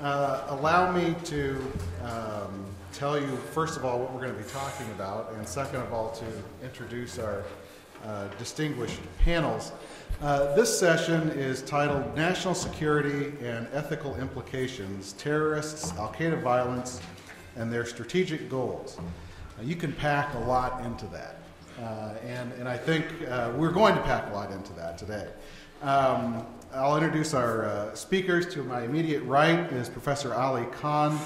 Allow me to tell you, first of all, what we're going to be talking about, and second of all, to introduce our distinguished panels. This session is titled National Security and Ethical Implications, Terrorists, al-Qaeda Violence, and Their Strategic Goals. You can pack a lot into that, and I think we're going to pack a lot into that today. I'll introduce our speakers. To my immediate right is Professor Ali Khan.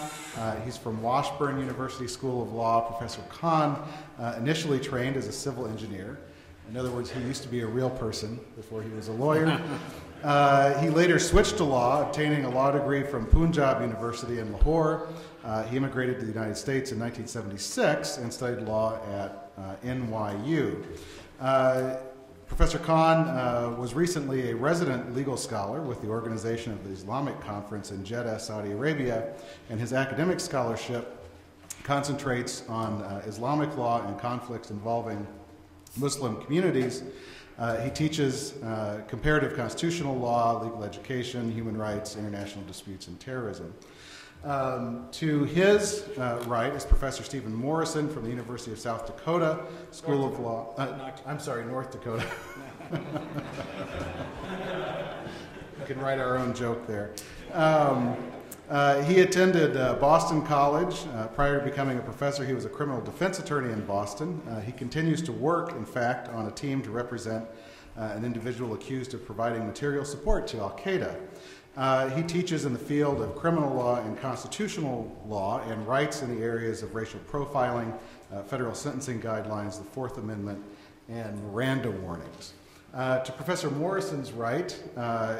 He's from Washburn University School of Law. Professor Khan initially trained as a civil engineer. In other words, he used to be a real person before he was a lawyer. He later switched to law, obtaining a law degree from Punjab University in Lahore. He immigrated to the United States in 1976 and studied law at NYU. Professor Khan was recently a resident legal scholar with the organization of the Islamic Conference in Jeddah, Saudi Arabia, and his academic scholarship concentrates on Islamic law and conflicts involving Muslim communities. He teaches comparative constitutional law, legal education, human rights, international disputes, and terrorism. To his right is Professor Stephen Morrison from the University of South Dakota School of Law. North Dakota. We can write our own joke there. He attended Boston College. Prior to becoming a professor, he was a criminal defense attorney in Boston. He continues to work, in fact, on a team to represent an individual accused of providing material support to al-Qaeda. He teaches in the field of criminal law and constitutional law and writes in the areas of racial profiling, federal sentencing guidelines, the Fourth Amendment, and Miranda warnings. To Professor Morrison's right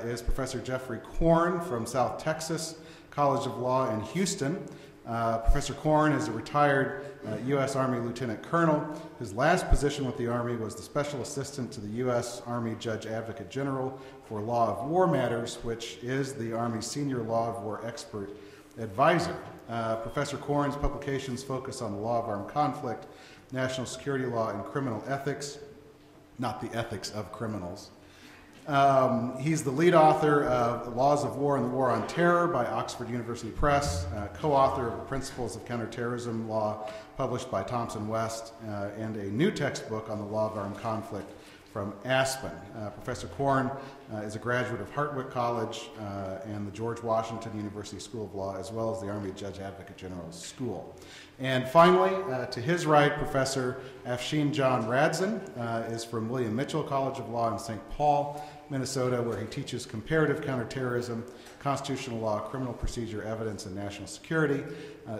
is Professor Jeffrey Korn from South Texas College of Law in Houston. Professor Korn is a retired U.S. Army Lieutenant Colonel. His last position with the Army was the Special Assistant to the U.S. Army Judge Advocate General for Law of War Matters, which is the Army's senior law of war expert advisor. Professor Korn's publications focus on the law of armed conflict, national security law, and criminal ethics, not the ethics of criminals. He's the lead author of The Laws of War and the War on Terror by Oxford University Press, co-author of The Principles of Counterterrorism Law published by Thomson West, and a new textbook on the law of armed conflict from Aspen. Professor Korn is a graduate of Hartwick College and the George Washington University School of Law, as well as the Army Judge Advocate General School. And finally, to his right, Professor Afshin John Radzin is from William Mitchell College of Law in St. Paul, Minnesota, where he teaches comparative counterterrorism, constitutional law, criminal procedure, evidence, and national security.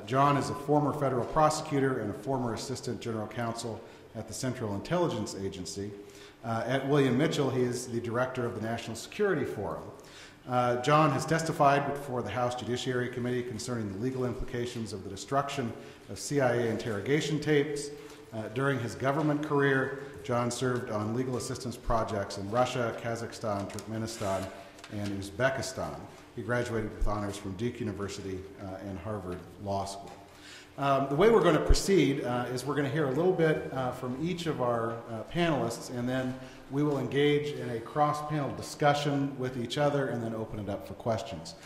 John is a former federal prosecutor and a former assistant general counsel at the Central Intelligence Agency. At William Mitchell, he is the director of the National Security Forum. John has testified before the House Judiciary Committee concerning the legal implications of the destruction of CIA interrogation tapes. During his government career, John served on legal assistance projects in Russia, Kazakhstan, Turkmenistan, and Uzbekistan. He graduated with honors from Duke University and Harvard Law School. The way we're going to proceed is we're going to hear a little bit from each of our panelists, and then we will engage in a cross-panel discussion with each other and then open it up for questions.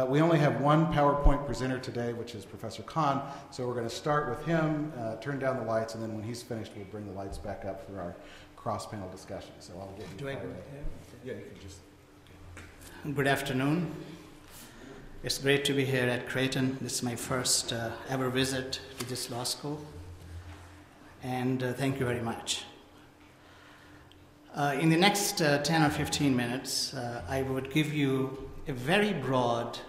We only have one PowerPoint presenter today, which is Professor Khan, so we're going to start with him, turn down the lights, and then when he's finished, we'll bring the lights back up for our cross-panel discussion. So I'll get you fired up. Yeah, you can just... Good afternoon. It's great to be here at Creighton. This is my first ever visit to this law school, and thank you very much. In the next 10 or 15 minutes, I would give you a very broad,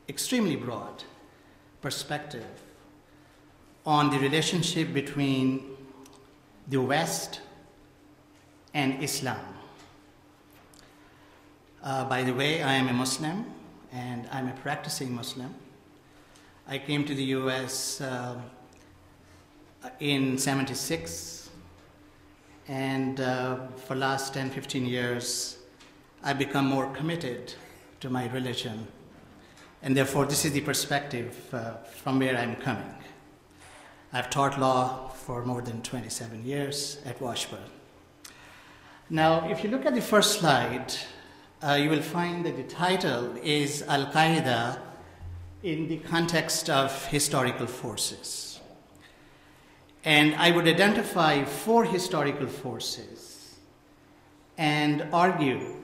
extremely broad perspective on the relationship between the West and Islam. By the way, I am a Muslim, and I'm a practicing Muslim. I came to the US in '76, and for the last 10, 15 years, I've become more committed to my religion, and therefore this is the perspective from where I'm coming. I've taught law for more than 27 years at Washburn. Now, if you look at the first slide, you will find that the title is Al-Qaeda, in the context of historical forces. And I would identify 4 historical forces and argue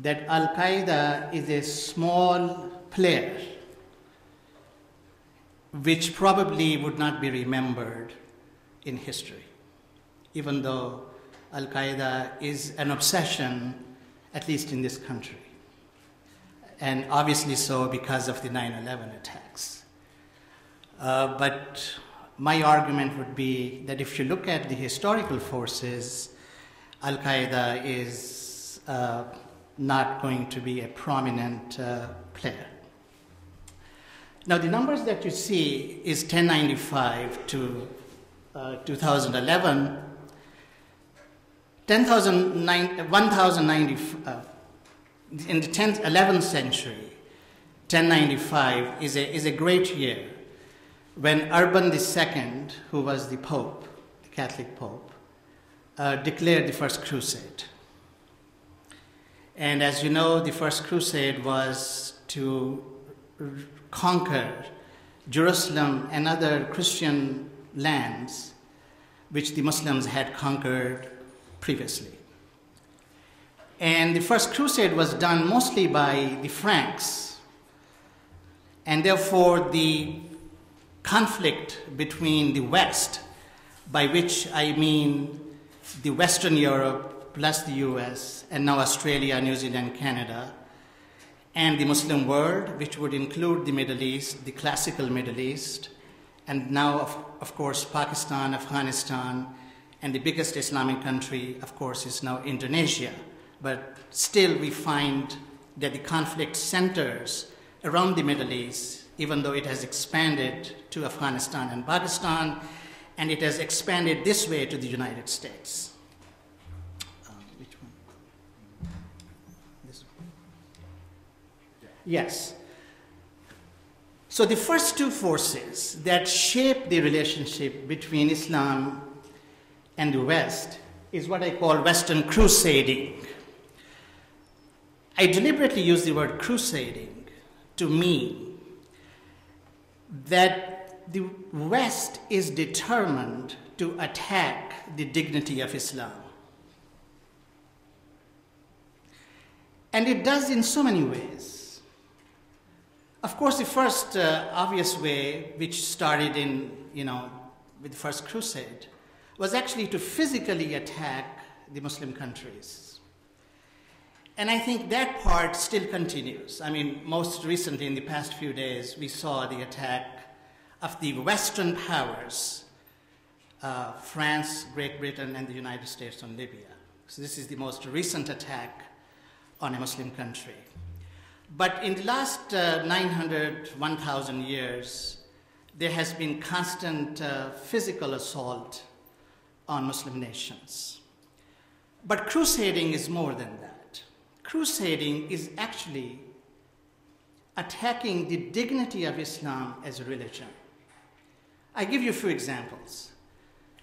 that al-Qaeda is a small player which probably would not be remembered in history, even though al-Qaeda is an obsession, at least in this country. And obviously so because of the 9/11 attacks. But my argument would be that if you look at the historical forces, al-Qaeda is not going to be a prominent player. Now, the numbers that you see is 1095 to 2011. 1090, in the 11th century, 1095 is a great year when Urban II, who was the Pope, the Catholic Pope, declared the First Crusade. And as you know, the First Crusade was to conquer Jerusalem and other Christian lands which the Muslims had conquered previously. And the First Crusade was done mostly by the Franks, and therefore the conflict between the West, by which I mean the Western Europe plus the US, and now Australia, New Zealand, Canada, and the Muslim world, which would include the Middle East, the classical Middle East, and now, of course, Pakistan, Afghanistan, and the biggest Islamic country, of course, is now Indonesia. But still we find that the conflict centers around the Middle East, even though it has expanded to Afghanistan and Pakistan, and it has expanded this way to the United States. Which one? This one. Yes. So the first 2 forces that shape the relationship between Islam and the West is what I call Western crusading. I deliberately use the word crusading to mean that the West is determined to attack the dignity of Islam. And it does in so many ways. Of course, the first obvious way, which started in, with the First Crusade, was actually to physically attack the Muslim countries. And I think that part still continues. I mean, most recently, in the past few days, we saw the attack of the Western powers, France, Great Britain, and the United States on Libya. So this is the most recent attack on a Muslim country. But in the last 900, 1,000 years, there has been constant physical assault on Muslim nations. But crusading is more than that. Crusading is actually attacking the dignity of Islam as a religion. I give you a few examples.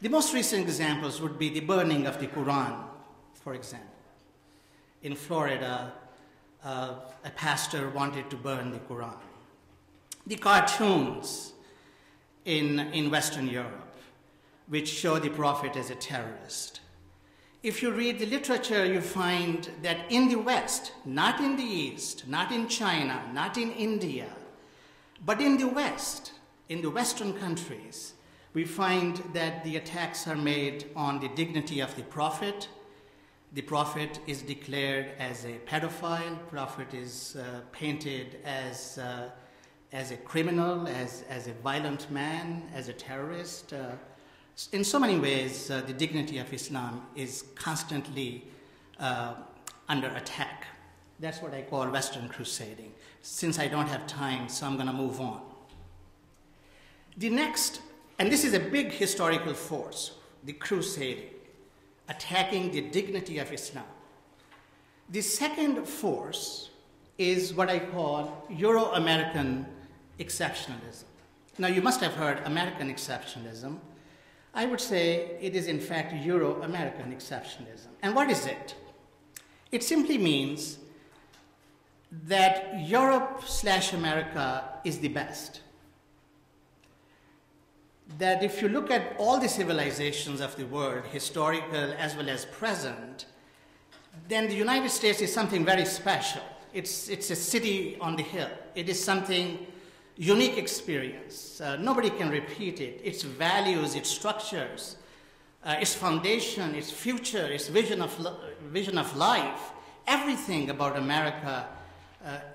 The most recent examples would be the burning of the Quran, for example. In Florida, a pastor wanted to burn the Quran. The cartoons in Western Europe, which show the Prophet as a terrorist. If you read the literature, you find that in the West, not in the East, not in China, not in India, but in the West, in the Western countries, we find that the attacks are made on the dignity of the Prophet. The Prophet is declared as a pedophile. Prophet is painted as a criminal, as a violent man, as a terrorist. In so many ways, the dignity of Islam is constantly under attack. That's what I call Western crusading. Since I don't have time, so I'm going to move on. The next, and this is a big historical force, the crusading, attacking the dignity of Islam. The second force is what I call Euro-American exceptionalism. Now, you must have heard American exceptionalism. I would say it is, in fact, Euro-American exceptionalism. And what is it? It simply means that Europe/America is the best. That if you look at all the civilizations of the world, historical as well as present, then the United States is something very special. It's a city on the hill. It is something unique experience. Nobody can repeat it. Its values, its structures, its foundation, its future, its vision of life, everything about America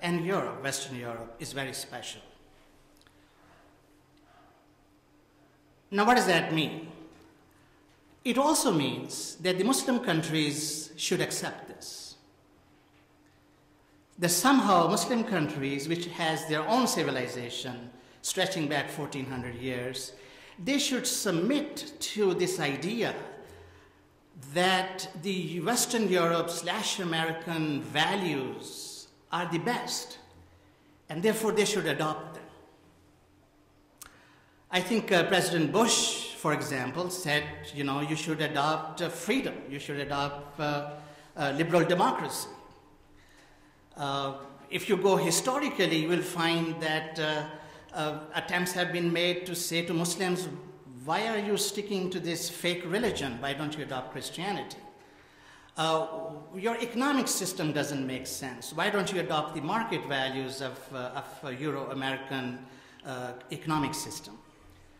and Europe, Western Europe, is very special. Now, what does that mean? It also means that the Muslim countries should accept this. That somehow Muslim countries, which has their own civilization stretching back 1400 years, they should submit to this idea that the Western Europe/American values are the best, and therefore they should adopt them. I think President Bush, for example, said, you should adopt freedom, you should adopt liberal democracy. If you go historically, you will find that attempts have been made to say to Muslims, why are you sticking to this fake religion? Why don't you adopt Christianity? Your economic system doesn't make sense. Why don't you adopt the market values of Euro-American economic system?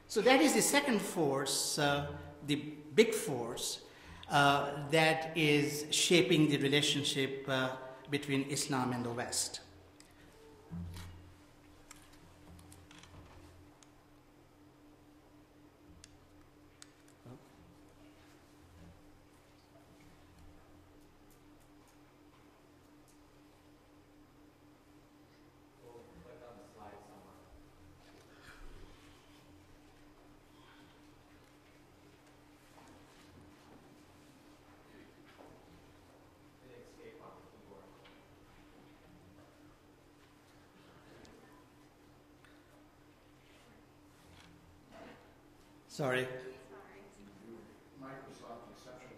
So that is the second force, the big force, that is shaping the relationship between Islam and the West. Sorry. Microsoft exception.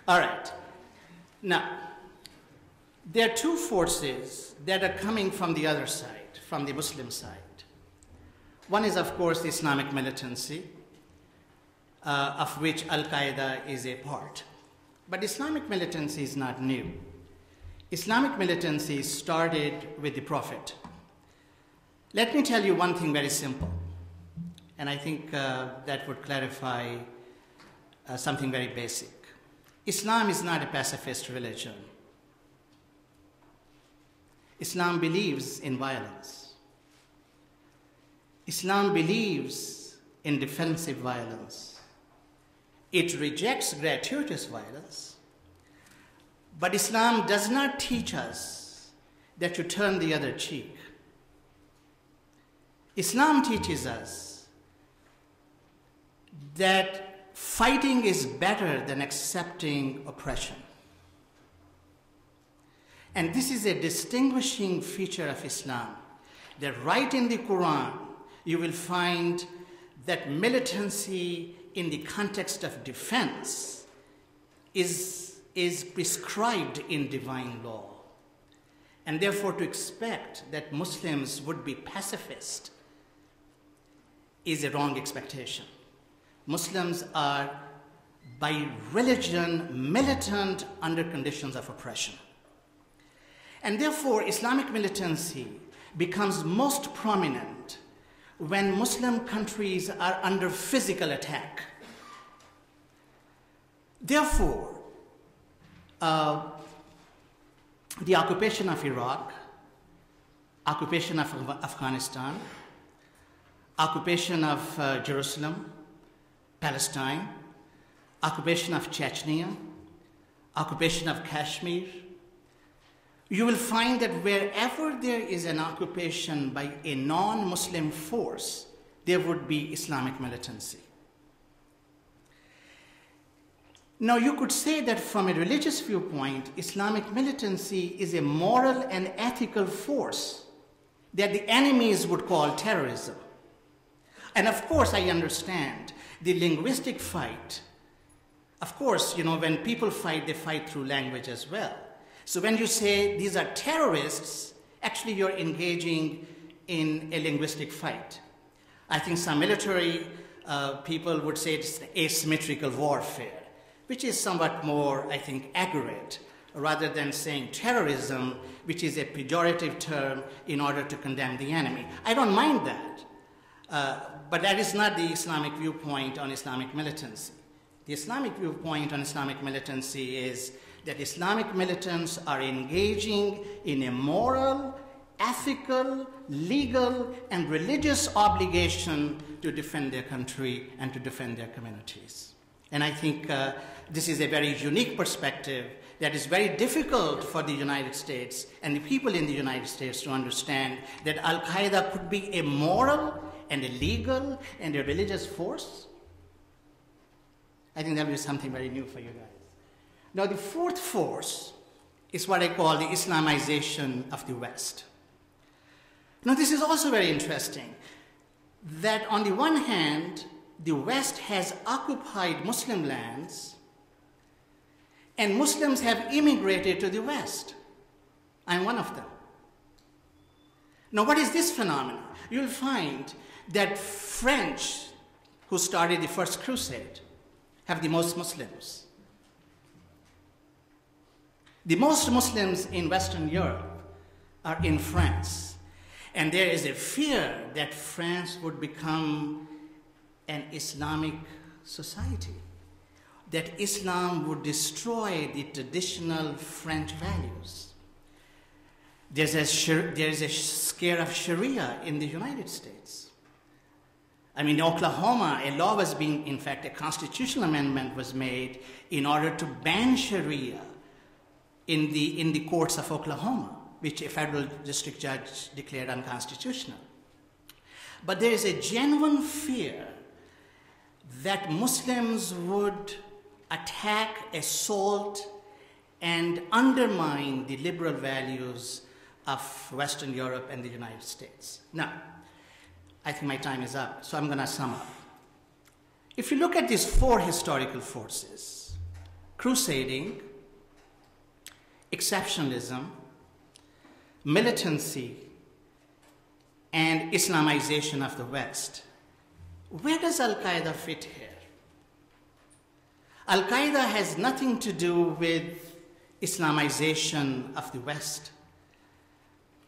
All right. Now, there are two forces that are coming from the other side, from the Muslim side. One is, of course, the Islamic militancy, of which al-Qaeda is a part. But Islamic militancy is not new. Islamic militancy started with the Prophet. Let me tell you one thing very simple, and I think that would clarify something very basic. Islam is not a pacifist religion. Islam believes in violence. Islam believes in defensive violence. It rejects gratuitous violence, but Islam does not teach us that you turn the other cheek. Islam teaches us that fighting is better than accepting oppression. And this is a distinguishing feature of Islam, that right in the Quran, you will find that militancy in the context of defense is prescribed in divine law. And therefore, to expect that Muslims would be pacifist is a wrong expectation. Muslims are, by religion, militant under conditions of oppression. And therefore, Islamic militancy becomes most prominent when Muslim countries are under physical attack. Therefore, the occupation of Iraq, occupation of Afghanistan, occupation of Jerusalem, Palestine, occupation of Chechnya, occupation of Kashmir, you will find that wherever there is an occupation by a non-Muslim force, there would be Islamic militancy. Now, you could say that from a religious viewpoint, Islamic militancy is a moral and ethical force that the enemies would call terrorism. And of course, I understand the linguistic fight Of course, you know, when people fight, they fight through language as well. So when you say these are terrorists, actually you're engaging in a linguistic fight. I think some military people would say it's asymmetrical warfare, which is somewhat more, I think, accurate, rather than saying terrorism, which is a pejorative term in order to condemn the enemy. I don't mind that, but that is not the Islamic viewpoint on Islamic militancy. The Islamic viewpoint on Islamic militancy is that Islamic militants are engaging in a moral, ethical, legal, and religious obligation to defend their country and to defend their communities. And I think this is a very unique perspective that is very difficult for the United States and the people in the United States to understand, that al-Qaeda could be a moral and a legal and a religious force. I think that will be something very new for you guys. Now, the fourth force is what I call the Islamization of the West. Now, this is also very interesting, that on the one hand, the West has occupied Muslim lands, and Muslims have immigrated to the West. I'm one of them. Now, what is this phenomenon? You'll find that French, who started the first crusade, have the most Muslims. The most Muslims in Western Europe are in France. And there is a fear that France would become an Islamic society, that Islam would destroy the traditional French values. There's a scare of Sharia in the United States. I mean, in Oklahoma, a law was being, in fact, a constitutional amendment was made in order to ban Sharia in the courts of Oklahoma, which a federal district judge declared unconstitutional. But there is a genuine fear that Muslims would attack, assault, and undermine the liberal values of Western Europe and the United States. Now, I think my time is up, so I'm going to sum up. If you look at these four historical forces, crusading, exceptionalism, militancy, and Islamization of the West, where does al-Qaeda fit here? Al-Qaeda has nothing to do with Islamization of the West.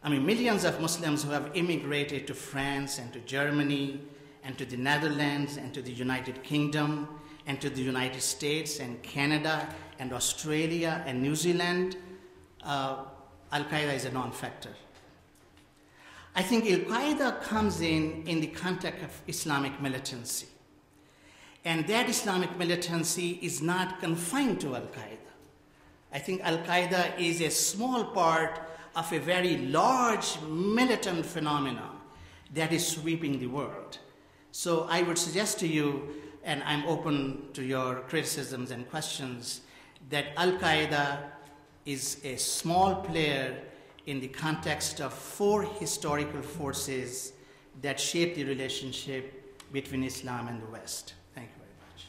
I mean, millions of Muslims who have immigrated to France and to Germany and to the Netherlands and to the United Kingdom and to the United States and Canada and Australia and New Zealand, al-Qaeda is a non-factor. I think al-Qaeda comes in the context of Islamic militancy. And that Islamic militancy is not confined to al-Qaeda. I think al-Qaeda is a small part of a very large militant phenomenon that is sweeping the world. So I would suggest to you, and I'm open to your criticisms and questions, that al-Qaeda is a small player in the context of four historical forces that shape the relationship between Islam and the West. Thank you very much.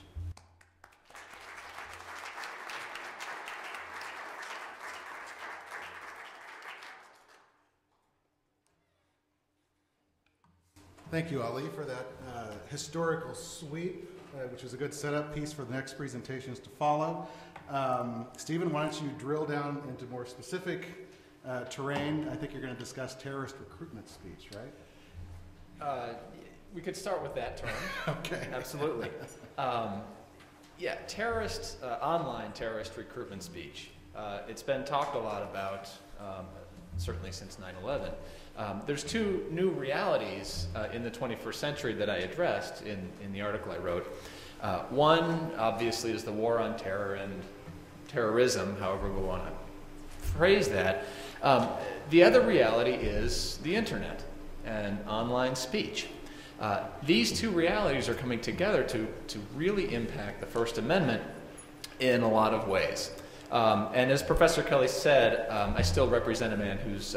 Thank you, Ali, for that historical sweep, which was a good setup piece for the next presentations to follow. Stephen, why don't you drill down into more specific terrain? I think you're going to discuss terrorist recruitment speech, right? We could start with that term. Okay. Absolutely. Yeah, online terrorist recruitment speech. It's been talked a lot about, certainly since 9/11. There's two new realities in the 21st century that I addressed in the article I wrote. One, obviously, is the war on terror and terrorism, however we want to phrase that. The other reality is the internet and online speech. These two realities are coming together to really impact the First Amendment in a lot of ways. And as Professor Kelly said, I still represent a man who's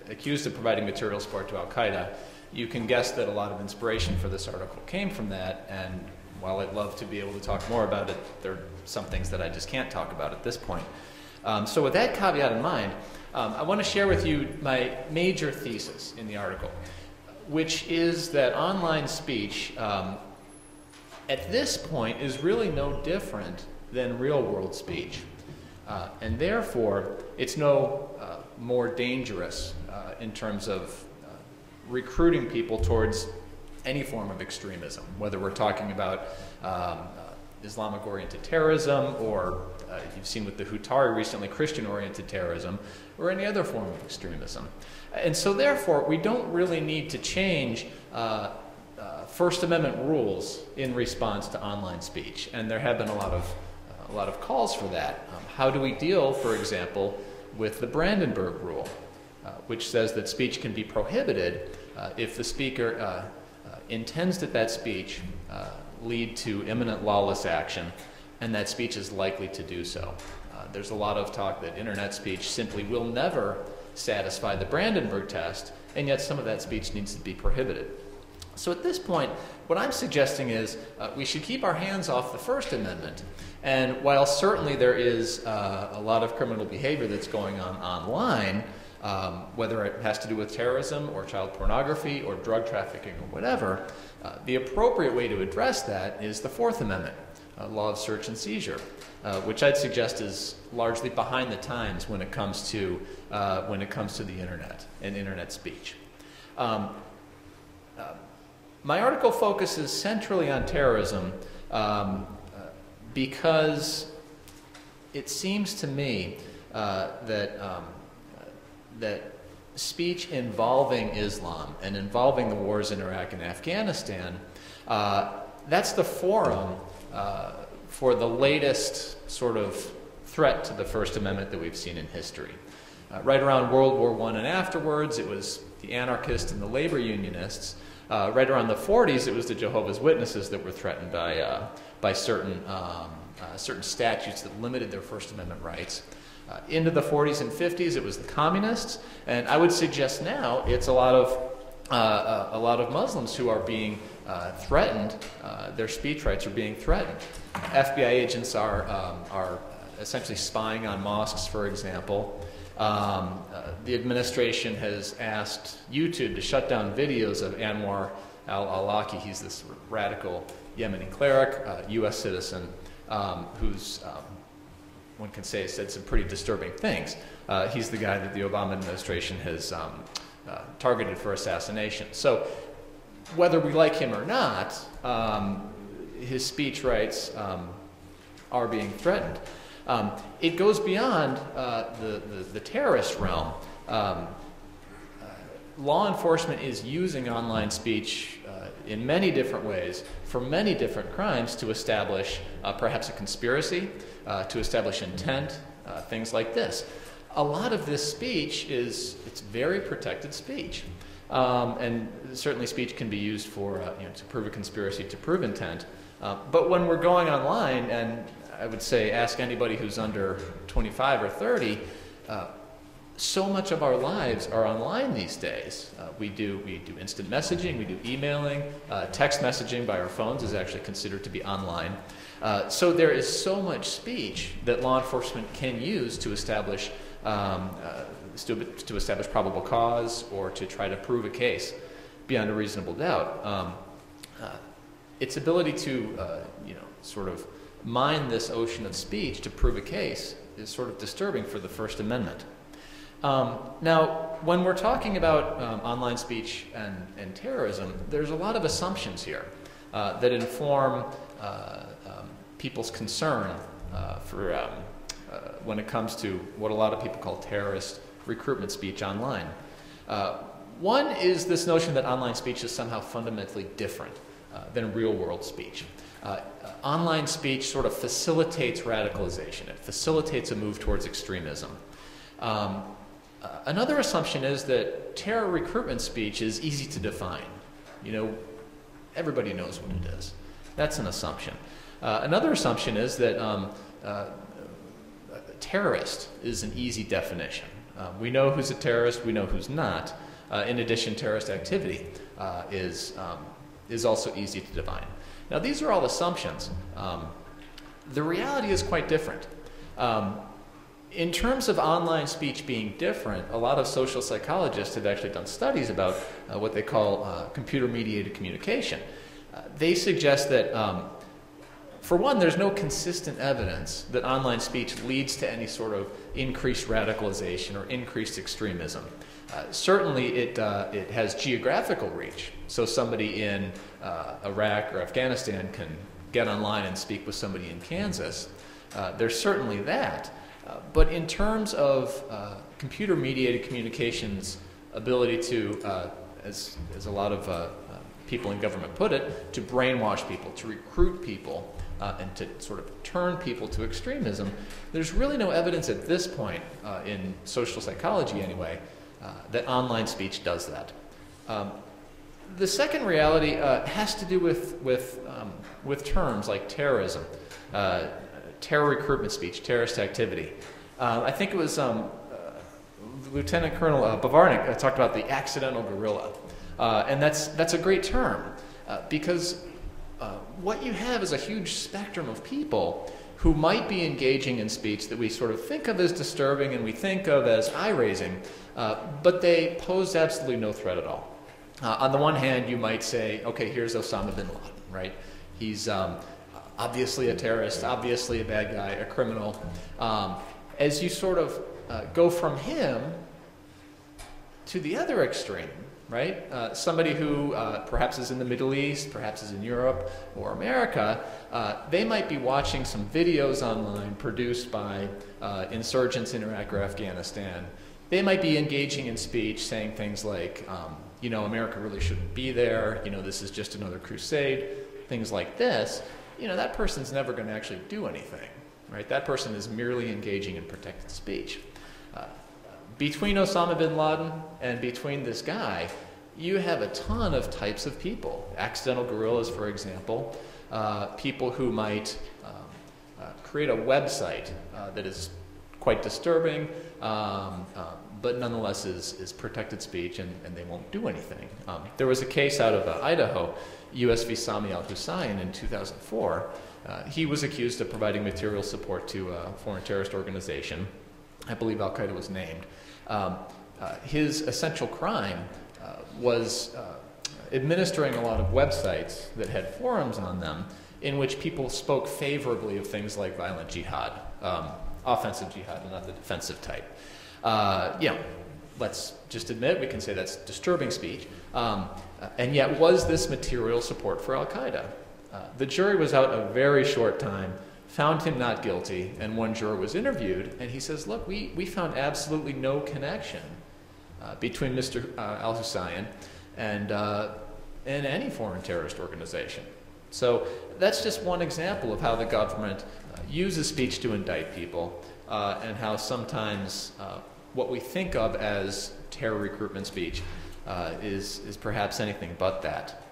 accused of providing material support to al-Qaeda. You can guess that a lot of inspiration for this article came from that, and while I'd love to be able to talk more about it, there are some things that I just can't talk about at this point. So with that caveat in mind, I want to share with you my major thesis in the article, which is that online speech at this point is really no different than real-world speech. And therefore, it's no more dangerous in terms of recruiting people towards any form of extremism, whether we're talking about Islamic-oriented terrorism, or you've seen with the Hutari recently, Christian-oriented terrorism, or any other form of extremism. And so therefore, we don't really need to change First Amendment rules in response to online speech. And there have been a lot of calls for that. How do we deal, for example, with the Brandenburg Rule, which says that speech can be prohibited if the speaker intends that speech lead to imminent lawless action, and that speech is likely to do so. There's a lot of talk that internet speech simply will never satisfy the Brandenburg test, and yet some of that speech needs to be prohibited. So at this point, what I'm suggesting is we should keep our hands off the First Amendment. And while certainly there is a lot of criminal behavior that's going on online, whether it has to do with terrorism or child pornography or drug trafficking or whatever, the appropriate way to address that is the Fourth Amendment, law of search and seizure, which I'd suggest is largely behind the times when it comes to the internet and internet speech. My article focuses centrally on terrorism because it seems to me that speech involving Islam and involving the wars in Iraq and Afghanistan, that's the forum for the latest sort of threat to the First Amendment that we've seen in history. Right around World War I and afterwards, it was the anarchists and the labor unionists. Right around the 40s, it was the Jehovah's Witnesses that were threatened by certain statutes that limited their First Amendment rights. Into the 40s and 50s, it was the communists, and I would suggest now it's a lot of Muslims who are being threatened. Their speech rights are being threatened. FBI agents are essentially spying on mosques, for example. The administration has asked YouTube to shut down videos of Anwar al-Awlaki. He's this radical Yemeni cleric, U.S. citizen, who's, one can say, said some pretty disturbing things. He's the guy that the Obama administration has targeted for assassination. So whether we like him or not, his speech rights are being threatened. It goes beyond the terrorist realm. Law enforcement is using online speech in many different ways for many different crimes to establish perhaps a conspiracy, to establish intent, things like this. A lot of this speech it's very protected speech. And certainly speech can be used for, to prove a conspiracy, to prove intent. But when we're going online, and I would say ask anybody who's under 25 or 30, so much of our lives are online these days. We do instant messaging, we do emailing, text messaging by our phones is actually considered to be online. So there is so much speech that law enforcement can use to establish probable cause or to try to prove a case beyond a reasonable doubt. Its ability to, sort of mine this ocean of speech to prove a case is sort of disturbing for the First Amendment. Now, when we're talking about online speech and terrorism, there's a lot of assumptions here that inform people's concern when it comes to what a lot of people call terrorist recruitment speech online. One is this notion that online speech is somehow fundamentally different than real-world speech. Online speech sort of facilitates radicalization. It facilitates a move towards extremism. Another assumption is that terror recruitment speech is easy to define. Everybody knows what it is. That's an assumption. Another assumption is that terrorist is an easy definition. We know who's a terrorist, we know who's not. In addition, terrorist activity is is also easy to define. Now, these are all assumptions. The reality is quite different. In terms of online speech being different, a lot of social psychologists have actually done studies about what they call computer-mediated communication. They suggest that, for one, there's no consistent evidence that online speech leads to any sort of increased radicalization or increased extremism. Certainly, it has geographical reach. So somebody in Iraq or Afghanistan can get online and speak with somebody in Kansas. There's certainly that. But in terms of computer-mediated communications' ability to, as a lot of people in government put it, to brainwash people, to recruit people, and to sort of turn people to extremism, there's really no evidence at this point, in social psychology anyway, that online speech does that. The second reality has to do with terms like terrorism, terror recruitment speech, terrorist activity. I think it was Lieutenant Colonel Bavarnik talked about the accidental guerrilla, and that's a great term because what you have is a huge spectrum of people who might be engaging in speech that we sort of think of as disturbing and we think of as eye-raising, but they pose absolutely no threat at all. On the one hand, you might say, okay, here's Osama bin Laden, right? He's obviously a terrorist, obviously a bad guy, a criminal. As you sort of go from him to the other extreme, right? Somebody who perhaps is in the Middle East, perhaps is in Europe or America, they might be watching some videos online produced by insurgents in Iraq or Afghanistan. They might be engaging in speech saying things like, you know, America really shouldn't be there, you know, this is just another crusade, things like this. You know, that person's never going to actually do anything, right? That person is merely engaging in protected speech. Between Osama bin Laden and between this guy, you have a ton of types of people. Accidental guerrillas, for example, people who might create a website that is quite disturbing, but nonetheless is protected speech, and they won't do anything. There was a case out of Idaho, U.S. v. Sami al-Hussein in 2004. He was accused of providing material support to a foreign terrorist organization. I believe al-Qaeda was named. His essential crime was administering a lot of websites that had forums on them in which people spoke favorably of things like violent jihad, offensive jihad, and not the defensive type. You know, let's just admit, we can say that's disturbing speech. And yet, was this material support for al-Qaeda? The jury was out a very short time, found him not guilty, and one juror was interviewed, and he says, look, we found absolutely no connection between Mr. al-Hussein and any foreign terrorist organization. So that's just one example of how the government uses speech to indict people, and how sometimes what we think of as terror recruitment speech is perhaps anything but that.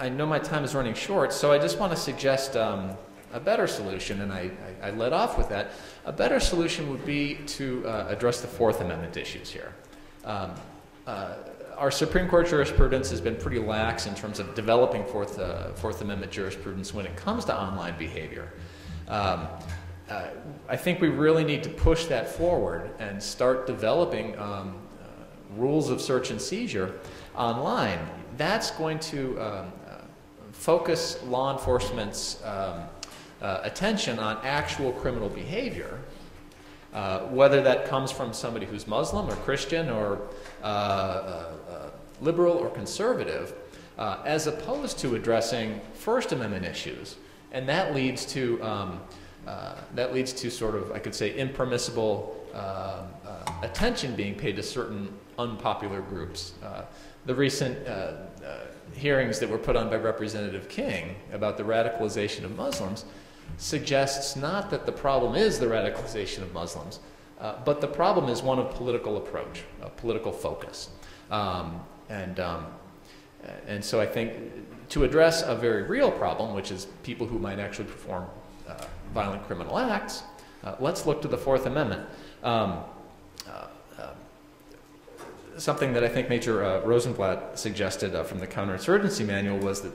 I know my time is running short, so I just want to suggest a better solution, and I led off with that. A better solution would be to address the Fourth Amendment issues here. Our Supreme Court jurisprudence has been pretty lax in terms of developing Fourth Amendment jurisprudence when it comes to online behavior. I think we really need to push that forward and start developing rules of search and seizure online. That's going to focus law enforcement's attention on actual criminal behavior, whether that comes from somebody who's Muslim or Christian or liberal or conservative, as opposed to addressing First Amendment issues. And that leads to sort of, I could say, impermissible attention being paid to certain unpopular groups. The recent hearings that were put on by Representative King about the radicalization of Muslims suggests not that the problem is the radicalization of Muslims, but the problem is one of political approach, of political focus. And so I think to address a very real problem, which is people who might actually perform violent criminal acts, let's look to the Fourth Amendment. something that I think Major Rosenblatt suggested from the counterinsurgency manual was that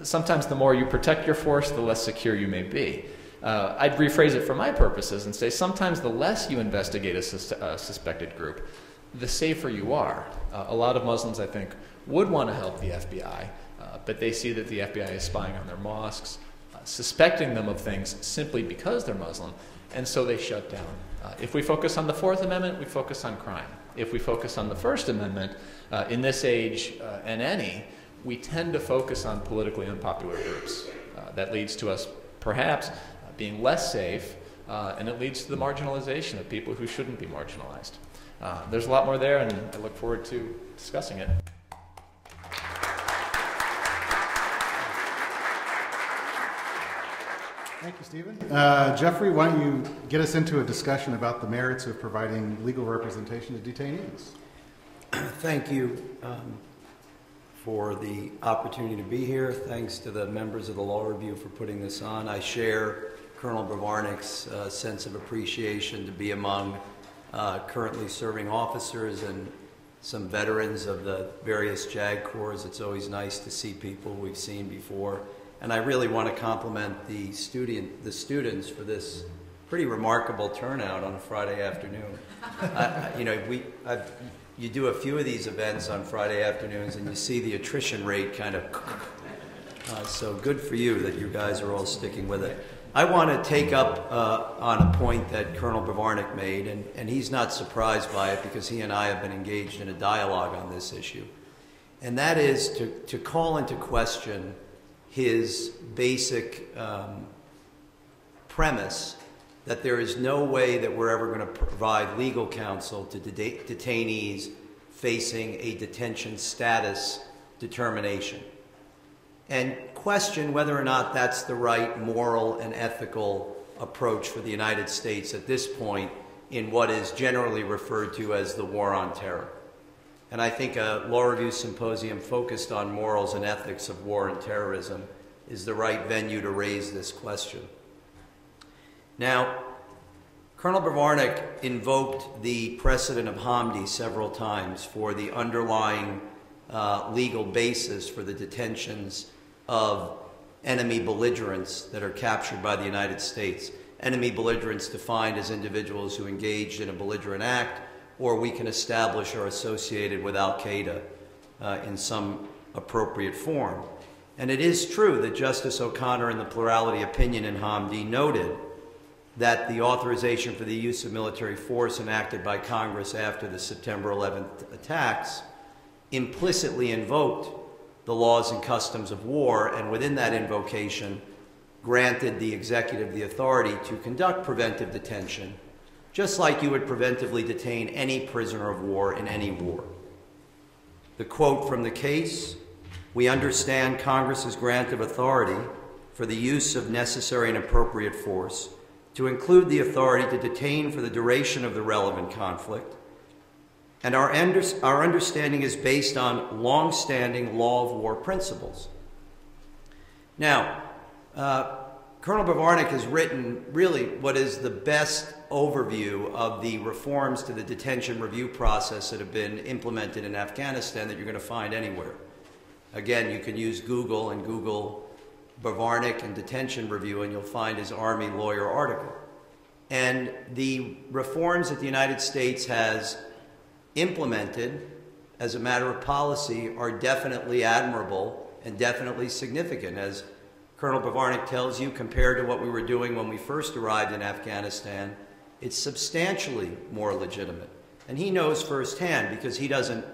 sometimes the more you protect your force, the less secure you may be. I'd rephrase it for my purposes and say sometimes the less you investigate a suspected group, the safer you are. A lot of Muslims, I think, would want to help the FBI, but they see that the FBI is spying on their mosques, suspecting them of things simply because they're Muslim, and so they shut down. If we focus on the Fourth Amendment, we focus on crime. If we focus on the First Amendment, in this age and any, we tend to focus on politically unpopular groups. That leads to us perhaps being less safe, and it leads to the marginalization of people who shouldn't be marginalized. There's a lot more there, and I look forward to discussing it. Thank you, Stephen. Jeffrey, why don't you get us into a discussion about the merits of providing legal representation to detainees? Thank you for the opportunity to be here. Thanks to the members of the Law Review for putting this on. I share Colonel Bavarnik's sense of appreciation to be among currently serving officers and some veterans of the various JAG Corps. It's always nice to see people we've seen before. And I really want to compliment the students for this pretty remarkable turnout on a Friday afternoon. You do a few of these events on Friday afternoons and you see the attrition rate kind of, so good for you that you guys are all sticking with it. I want to take up on a point that Colonel Bavarnik made, and he's not surprised by it because he and I have been engaged in a dialogue on this issue. And that is to call into question his basic premise that there is no way that we're ever going to provide legal counsel to detainees facing a detention status determination, and question whether or not that's the right moral and ethical approach for the United States at this point in what is generally referred to as the war on terror. And I think a Law Review symposium focused on morals and ethics of war and terrorism is the right venue to raise this question. Now, Colonel Bavarnik invoked the precedent of Hamdi several times for the underlying legal basis for the detentions of enemy belligerents that are captured by the United States. Enemy belligerents defined as individuals who engaged in a belligerent act, or we can establish are associated with al-Qaeda in some appropriate form. And it is true that Justice O'Connor in the plurality opinion in Hamdi noted that the authorization for the use of military force enacted by Congress after the September 11th attacks implicitly invoked the laws and customs of war, and within that invocation granted the executive the authority to conduct preventive detention, just like you would preventively detain any prisoner of war in any war. The quote from the case, "We understand Congress's grant of authority for the use of necessary and appropriate force to include the authority to detain for the duration of the relevant conflict, and our understanding is based on long-standing law of war principles." Now, Colonel Bavarnik has written really what is the best overview of the reforms to the detention review process that have been implemented in Afghanistan that you're going to find anywhere. Again, you can use Google and Google Bavarnik and detention review, and you'll find his Army lawyer article. And the reforms that the United States has implemented as a matter of policy are definitely admirable and definitely significant. As Colonel Bavarnik tells you, compared to what we were doing when we first arrived in Afghanistan, it's substantially more legitimate. And he knows firsthand, because he doesn't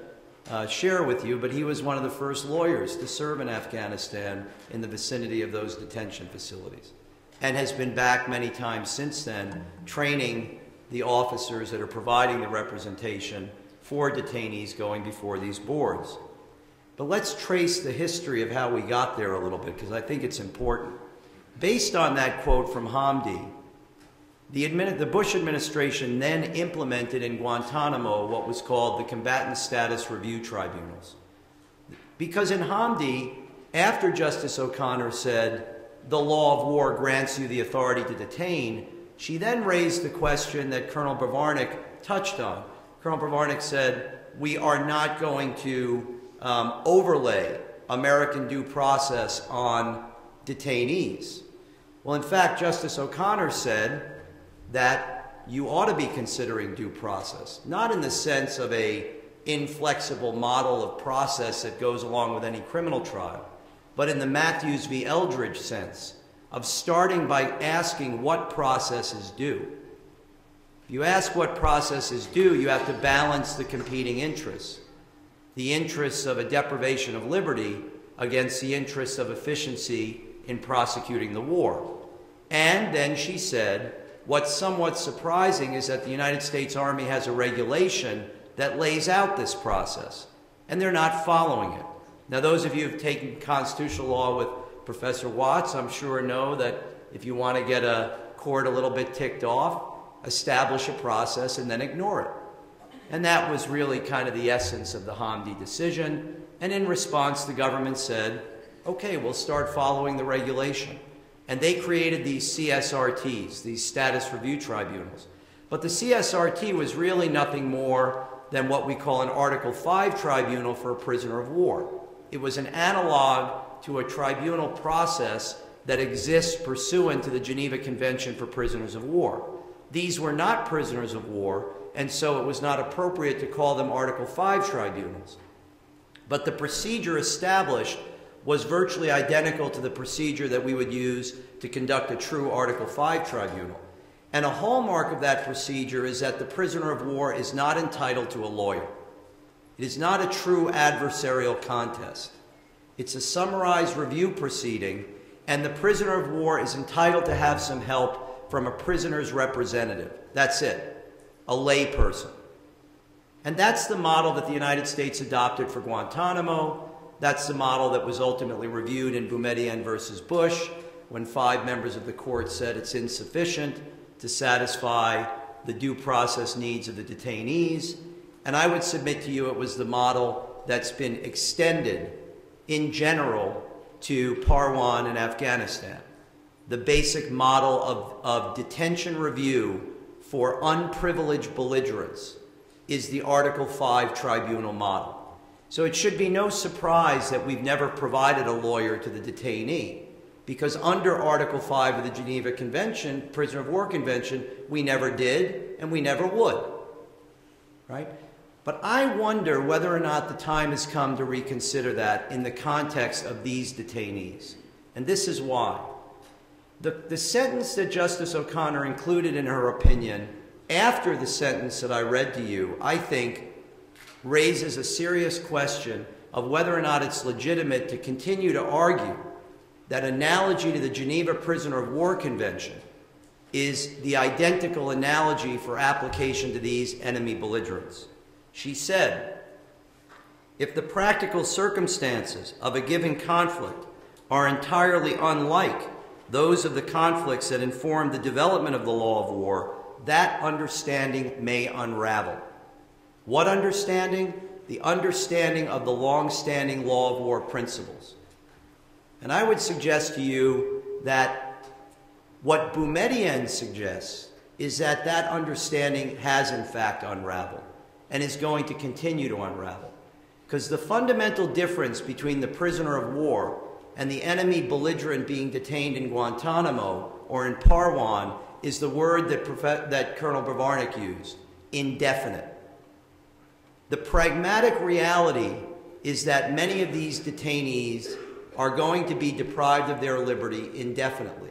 share with you, but he was one of the first lawyers to serve in Afghanistan in the vicinity of those detention facilities, and has been back many times since then, training the officers that are providing the representation for detainees going before these boards. But let's trace the history of how we got there a little bit, because I think it's important. Based on that quote from Hamdi, the Bush administration then implemented in Guantanamo what was called the Combatant Status Review Tribunals. Because in Hamdi, after Justice O'Connor said, the law of war grants you the authority to detain, she then raised the question that Colonel Bavarnik touched on. Colonel Bavarnik said, we are not going to overlay American due process on detainees. Well, in fact, Justice O'Connor said that you ought to be considering due process, not in the sense of a inflexible model of process that goes along with any criminal trial, but in the Matthews v. Eldridge sense of starting by asking what process is due. If you ask what process is due, you have to balance the competing interests. The interests of a deprivation of liberty against the interests of efficiency in prosecuting the war. And then she said, what's somewhat surprising is that the United States Army has a regulation that lays out this process, and they're not following it. Now, those of you who've taken constitutional law with Professor Watts, I'm sure know that if you want to get a court a little bit ticked off, establish a process and then ignore it. And that was really kind of the essence of the Hamdi decision. And in response, the government said, okay, we'll start following the regulation. And they created these CSRTs, these status review tribunals. But the CSRT was really nothing more than what we call an Article 5 tribunal for a prisoner of war. It was an analog to a tribunal process that exists pursuant to the Geneva Convention for Prisoners of War. These were not prisoners of war, and so it was not appropriate to call them Article 5 tribunals. But the procedure established was virtually identical to the procedure that we would use to conduct a true Article 5 tribunal. And a hallmark of that procedure is that the prisoner of war is not entitled to a lawyer. It is not a true adversarial contest. It's a summarized review proceeding, and the prisoner of war is entitled to have some help from a prisoner's representative. That's it, a lay person. And that's the model that the United States adopted for Guantanamo. That's the model that was ultimately reviewed in Boumediene versus Bush, when 5 members of the court said it's insufficient to satisfy the due process needs of the detainees. And I would submit to you it was the model that's been extended in general to Parwan in Afghanistan. The basic model of detention review for unprivileged belligerents is the Article 5 tribunal model. So it should be no surprise that we've never provided a lawyer to the detainee, because under Article 5 of the Geneva Convention, Prisoner of War Convention, we never did and we never would, right? But I wonder whether or not the time has come to reconsider that in the context of these detainees. And this is why. The sentence that Justice O'Connor included in her opinion after the sentence that I read to you, I think, raises a serious question of whether or not it's legitimate to continue to argue that analogy to the Geneva Prisoner of War Convention is the identical analogy for application to these enemy belligerents. She said, if the practical circumstances of a given conflict are entirely unlike those of the conflicts that informed the development of the law of war, that understanding may unravel. What understanding? The understanding of the long-standing law of war principles. And I would suggest to you that what Boumediene suggests is that that understanding has in fact unraveled and is going to continue to unravel. Because the fundamental difference between the prisoner of war and the enemy belligerent being detained in Guantanamo or in Parwan is the word that Colonel Bavarnik used, indefinite. The pragmatic reality is that many of these detainees are going to be deprived of their liberty indefinitely.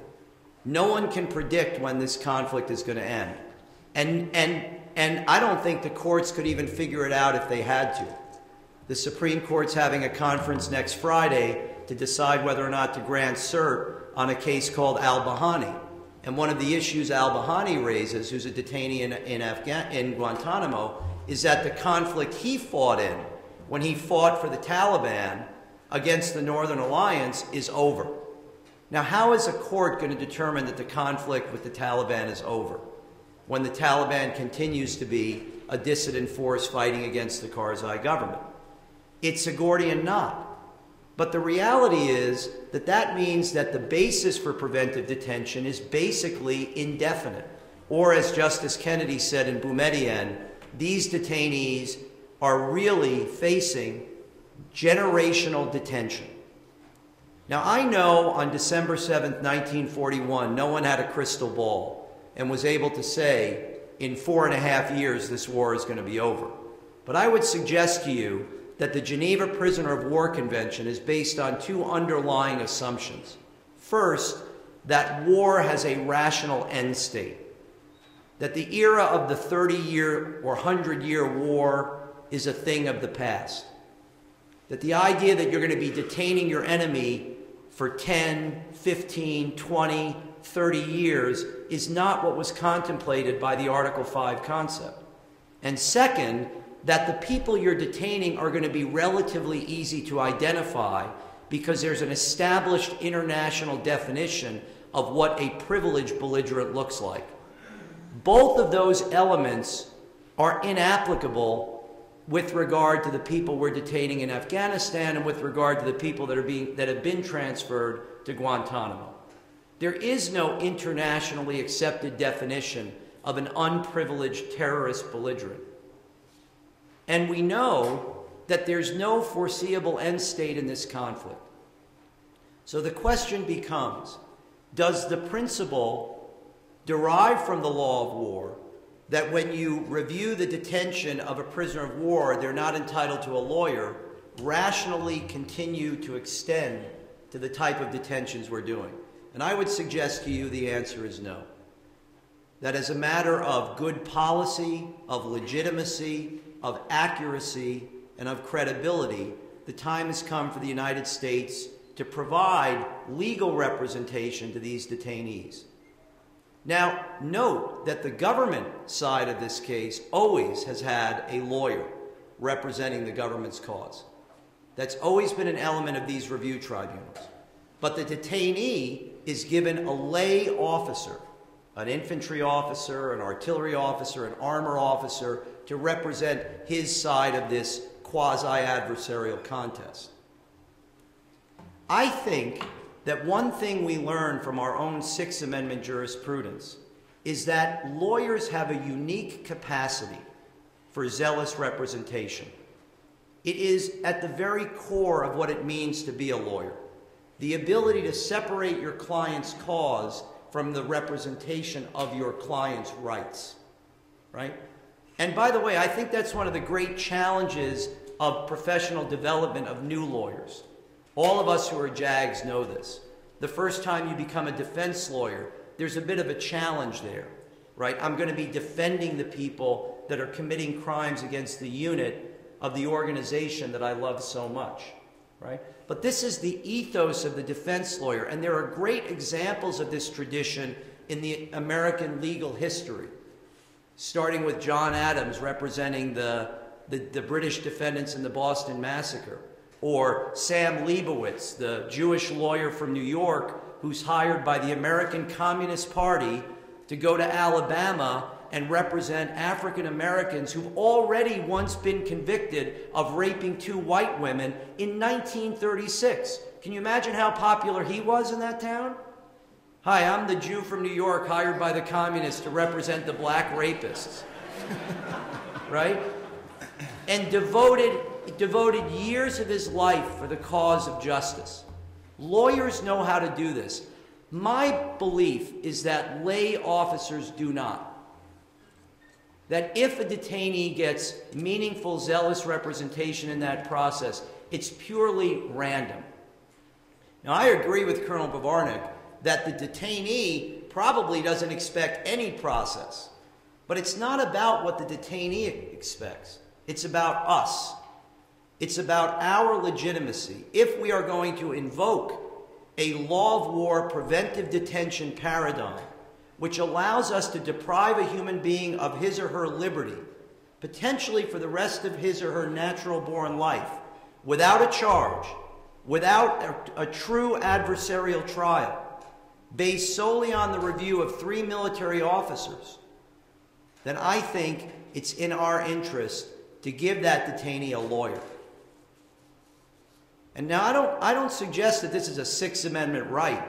No one can predict when this conflict is going to end. And I don't think the courts could even figure it out if they had to. The Supreme Court's having a conference next Friday to decide whether or not to grant cert on a case called al-Bahani. And one of the issues al-Bahani raises, who's a detainee in Guantanamo, is that the conflict he fought in, when he fought for the Taliban against the Northern Alliance, is over. Now, how is a court going to determine that the conflict with the Taliban is over when the Taliban continues to be a dissident force fighting against the Karzai government? It's a Gordian knot. But the reality is that that means that the basis for preventive detention is basically indefinite. Or as Justice Kennedy said in Boumediene, these detainees are really facing generational detention. Now, I know on December 7th, 1941, no one had a crystal ball and was able to say, in 4.5 years, this war is going to be over. But I would suggest to you that the Geneva Prisoner of War Convention is based on two underlying assumptions. First, that war has a rational end state, that the era of the 30-year or 100-year war is a thing of the past, that the idea that you're going to be detaining your enemy for 10, 15, 20, 30 years is not what was contemplated by the Article 5 concept. And second, that the people you're detaining are going to be relatively easy to identify because there's an established international definition of what a privileged belligerent looks like. Both of those elements are inapplicable with regard to the people we're detaining in Afghanistan and with regard to the people that have been transferred to Guantanamo. There is no internationally accepted definition of an unprivileged terrorist belligerent. And we know that there's no foreseeable end state in this conflict. So the question becomes, does the principle derived from the law of war that when you review the detention of a prisoner of war, they're not entitled to a lawyer, rationally continue to extend to the type of detentions we're doing? And I would suggest to you the answer is no. That as a matter of good policy, of legitimacy, of accuracy, and of credibility, the time has come for the United States to provide legal representation to these detainees. Now, note that the government side of this case always has had a lawyer representing the government's cause. That's always been an element of these review tribunals. But the detainee is given a lay officer, an infantry officer, an artillery officer, an armor officer, to represent his side of this quasi-adversarial contest. I think that one thing we learn from our own Sixth Amendment jurisprudence is that lawyers have a unique capacity for zealous representation. It is at the very core of what it means to be a lawyer, the ability to separate your client's cause from the representation of your client's rights, right? And by the way, I think that's one of the great challenges of professional development of new lawyers. All of us who are JAGs know this. The first time you become a defense lawyer, there's a bit of a challenge there, right? I'm going to be defending the people that are committing crimes against the unit of the organization that I love so much, right? But this is the ethos of the defense lawyer, and there are great examples of this tradition in the American legal history, starting with John Adams representing the British defendants in the Boston Massacre, or Sam Leibowitz, the Jewish lawyer from New York who's hired by the American Communist Party to go to Alabama and represent African Americans who've already once been convicted of raping 2 white women in 1936. Can you imagine how popular he was in that town? Hi, I'm the Jew from New York hired by the communists to represent the black rapists. Right? And devoted years of his life for the cause of justice. Lawyers know how to do this. My belief is that lay officers do not. That if a detainee gets meaningful, zealous representation in that process, it's purely random. Now, I agree with Colonel Bavarnik that the detainee probably doesn't expect any process. But it's not about what the detainee expects. It's about us. It's about our legitimacy. If we are going to invoke a law of war preventive detention paradigm, which allows us to deprive a human being of his or her liberty, potentially for the rest of his or her natural-born life, without a charge, without a true adversarial trial, based solely on the review of 3 military officers, then I think it's in our interest to give that detainee a lawyer. And now I don't suggest that this is a Sixth Amendment right.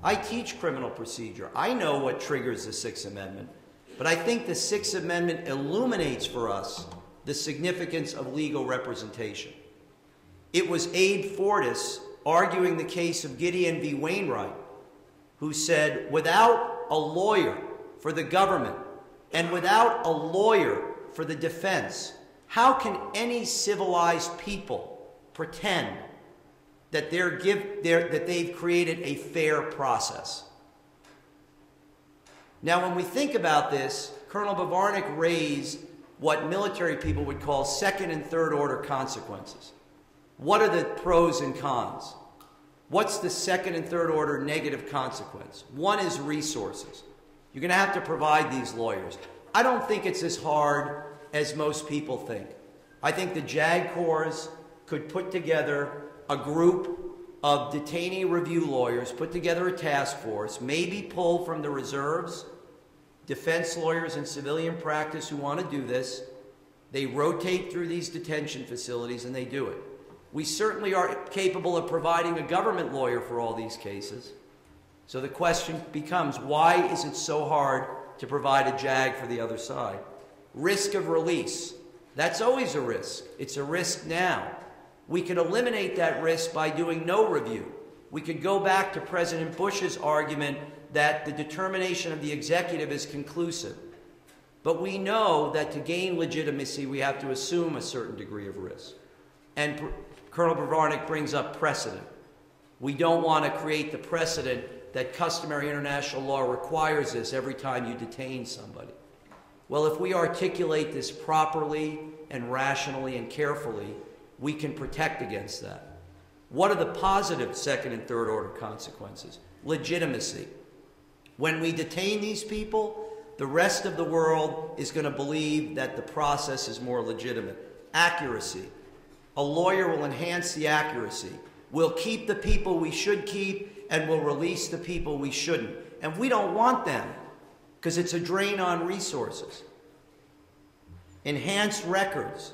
I teach criminal procedure. I know what triggers the Sixth Amendment. But I think the Sixth Amendment illuminates for us the significance of legal representation. It was Abe Fortas arguing the case of Gideon v. Wainwright, who said, without a lawyer for the government and without a lawyer for the defense, how can any civilized people pretend that they've created a fair process? Now, when we think about this, Colonel Bavarnik raised what military people would call second and third order consequences. What are the pros and cons? What's the second and third order negative consequence? One is resources. You're going to have to provide these lawyers. I don't think it's as hard as most people think. I think the JAG Corps could put together a group of detainee review lawyers, put together a task force, maybe pull from the reserves, defense lawyers in civilian practice who want to do this. They rotate through these detention facilities and they do it. We certainly are capable of providing a government lawyer for all these cases. So the question becomes, why is it so hard to provide a JAG for the other side? Risk of release. That's always a risk. It's a risk now. We could eliminate that risk by doing no review. We could go back to President Bush's argument that the determination of the executive is conclusive. But we know that to gain legitimacy, we have to assume a certain degree of risk. And Colonel Bavarnik brings up precedent. We don't want to create the precedent that customary international law requires this every time you detain somebody. Well, if we articulate this properly and rationally and carefully, we can protect against that. What are the positive second and third order consequences? Legitimacy. When we detain these people, the rest of the world is going to believe that the process is more legitimate. Accuracy. A lawyer will enhance the accuracy. We'll keep the people we should keep and we'll release the people we shouldn't. And we don't want them because it's a drain on resources. Enhanced records.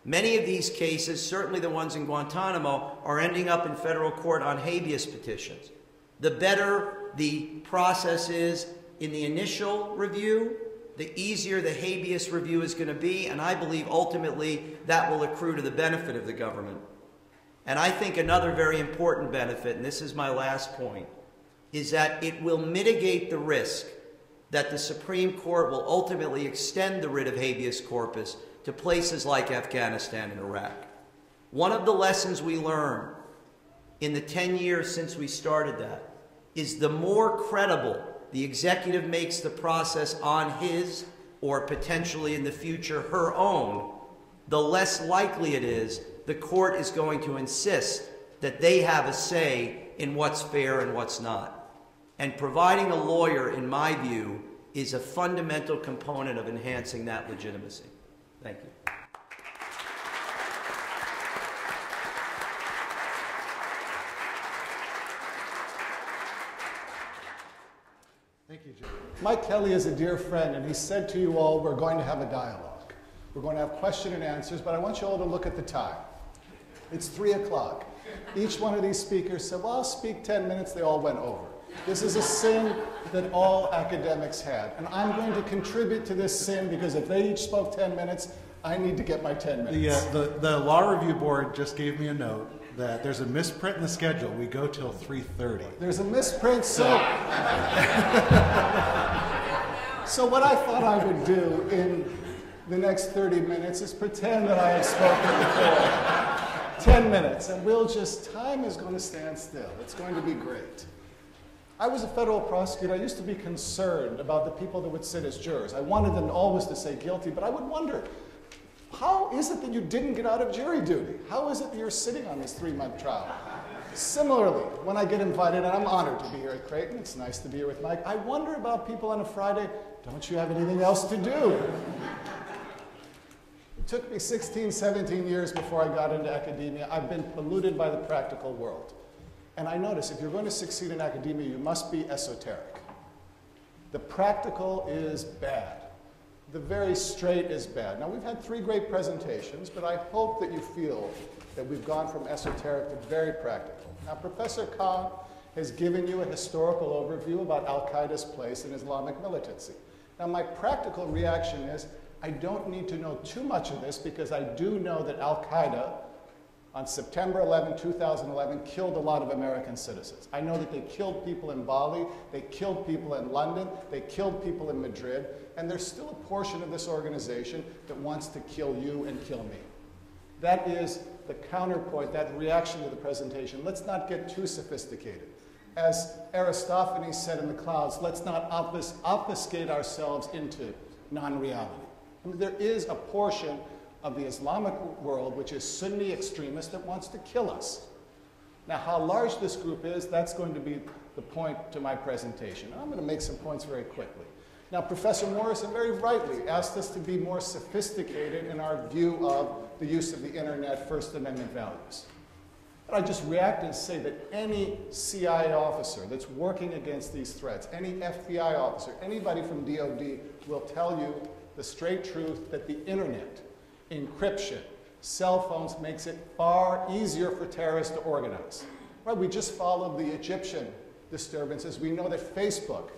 Many of these cases, certainly the ones in Guantanamo, are ending up in federal court on habeas petitions. The better the process is in the initial review, the easier the habeas review is going to be, and I believe ultimately that will accrue to the benefit of the government. And I think another very important benefit, and this is my last point, is that it will mitigate the risk that the Supreme Court will ultimately extend the writ of habeas corpus to places like Afghanistan and Iraq. One of the lessons we learned in the 10 years since we started that is the more credible the executive makes the process on his, or potentially in the future her own, the less likely it is the court is going to insist that they have a say in what's fair and what's not. And providing a lawyer, in my view, is a fundamental component of enhancing that legitimacy. Thank you. Thank you, Jim. Mike Kelly is a dear friend, and he said to you all, we're going to have a dialogue. We're going to have question and answers, but I want you all to look at the time. It's 3 o'clock. Each one of these speakers said, well, I'll speak 10 minutes. They all went over. This is a sin that all academics had, and I'm going to contribute to this sin because if they each spoke 10 minutes, I need to get my 10 minutes. The Law Review Board just gave me a note that there's a misprint in the schedule. We go till 3:30. There's a misprint, so so what I thought I would do in the next 30 minutes is pretend that I have spoken before. 10 minutes, and time is going to stand still. It's going to be great. I was a federal prosecutor. I used to be concerned about the people that would sit as jurors. I wanted them always to say guilty, but I would wonder, how is it that you didn't get out of jury duty? How is it that you're sitting on this 3-month trial? Similarly, when I get invited, and I'm honored to be here at Creighton, it's nice to be here with Mike, I wonder about people on a Friday, don't you have anything else to do? It took me 16, 17 years before I got into academia. I've been polluted by the practical world. And I notice if you're going to succeed in academia, you must be esoteric. The practical is bad. The very straight is bad. Now, we've had 3 great presentations, but I hope that you feel that we've gone from esoteric to very practical. Now, Professor Khan has given you a historical overview about al-Qaeda's place in Islamic militancy. Now, my practical reaction is, I don't need to know too much of this because I do know that al-Qaeda on September 11, 2011, killed a lot of American citizens. I know that they killed people in Bali, they killed people in London, they killed people in Madrid, and there's still a portion of this organization that wants to kill you and kill me. That is the counterpoint, that reaction to the presentation. Let's not get too sophisticated. As Aristophanes said in the Clouds, let's not obfuscate ourselves into non-reality. I mean, there is a portion of the Islamic world which is Sunni extremist that wants to kill us. Now, how large this group is, that's going to be the point to my presentation. I'm going to make some points very quickly. Now, Professor Morrison very rightly asked us to be more sophisticated in our view of the use of the internet, First Amendment values. But I just react and say that any CIA officer that's working against these threats, any FBI officer, anybody from DOD will tell you the straight truth that the internet, encryption, cell phones makes it far easier for terrorists to organize. Right, we just followed the Egyptian disturbances. We know that Facebook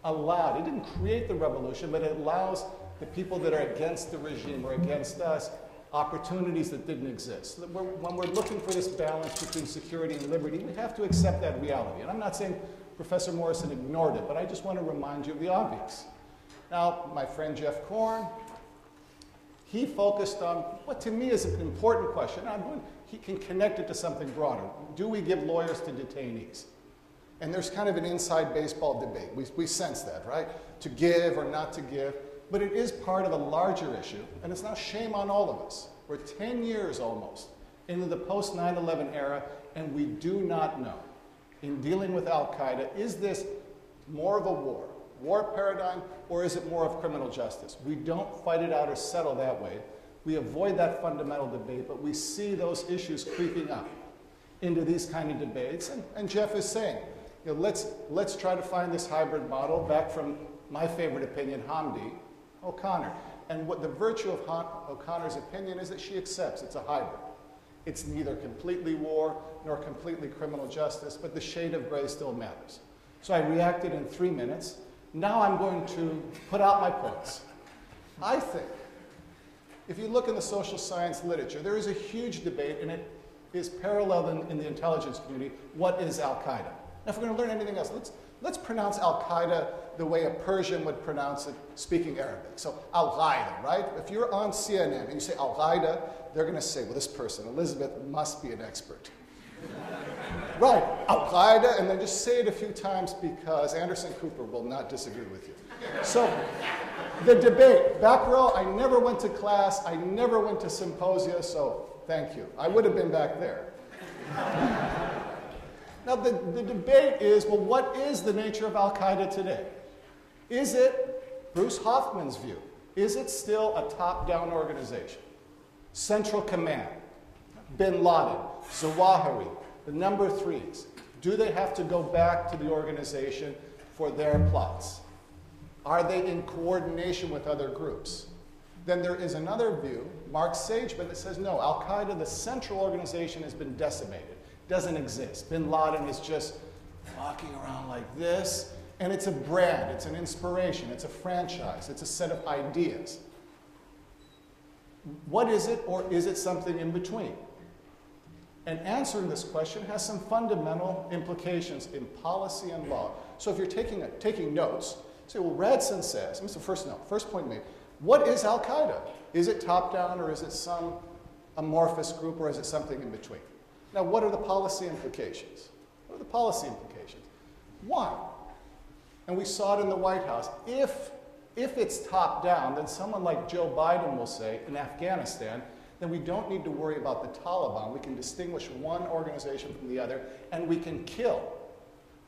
allowed, it didn't create the revolution, but it allows the people that are against the regime or against us opportunities that didn't exist. When we're looking for this balance between security and liberty, we have to accept that reality. And I'm not saying Professor Morrison ignored it, but I just want to remind you of the obvious. Now, my friend Jeff Korn, he focused on what to me is an important question. He can connect it to something broader. Do we give lawyers to detainees? And there's kind of an inside baseball debate. We sense that, right? To give or not to give. But it is part of a larger issue, and it's now shame on all of us. We're 10 years almost into the post-9/11 era, and we do not know, in dealing with al-Qaeda, is this more of a war paradigm, or is it more of criminal justice? We don't fight it out or settle that way. We avoid that fundamental debate, but we see those issues creeping up into these kind of debates. And Jeff is saying, you know, let's try to find this hybrid model back from my favorite opinion, Hamdi O'Connor. And what the virtue of O'Connor's opinion is that she accepts it's a hybrid. It's neither completely war nor completely criminal justice, but the shade of gray still matters. So I reacted in 3 minutes. Now I'm going to put out my points. I think, if you look in the social science literature, there is a huge debate, and it is paralleled in the intelligence community. What is al-Qaeda? Now, if we're going to learn anything else, let's pronounce al-Qaeda the way a Persian would pronounce it speaking Arabic. So al-Qaeda, right? If you're on CNN and you say al-Qaeda, they're going to say, well, this person, Elizabeth, must be an expert. Right, al-Qaeda, and then just say it a few times because Anderson Cooper will not disagree with you. So the debate, back row, I never went to class, I never went to symposia, so thank you. I would have been back there. Now the debate is, well, what is the nature of al-Qaeda today? Is it, Bruce Hoffman's view, is it still a top-down organization? Central command, bin Laden, Zawahiri, the number threes, do they have to go back to the organization for their plots? Are they in coordination with other groups? Then there is another view, Mark Sageman, that says, no, al-Qaeda, the central organization, has been decimated, doesn't exist. Bin Laden is just walking around like this, and it's a brand, it's an inspiration, it's a franchise, it's a set of ideas. What is it, or is it something in between? And answering this question has some fundamental implications in policy and law. So if you're taking notes, say, well, Radson says, this is the first point made, what is al-Qaeda? Is it top-down, or is it some amorphous group, or is it something in between? Now, what are the policy implications? What are the policy implications? One, and we saw it in the White House, if it's top-down, then someone like Joe Biden will say, in Afghanistan, then we don't need to worry about the Taliban. We can distinguish one organization from the other, and we can kill.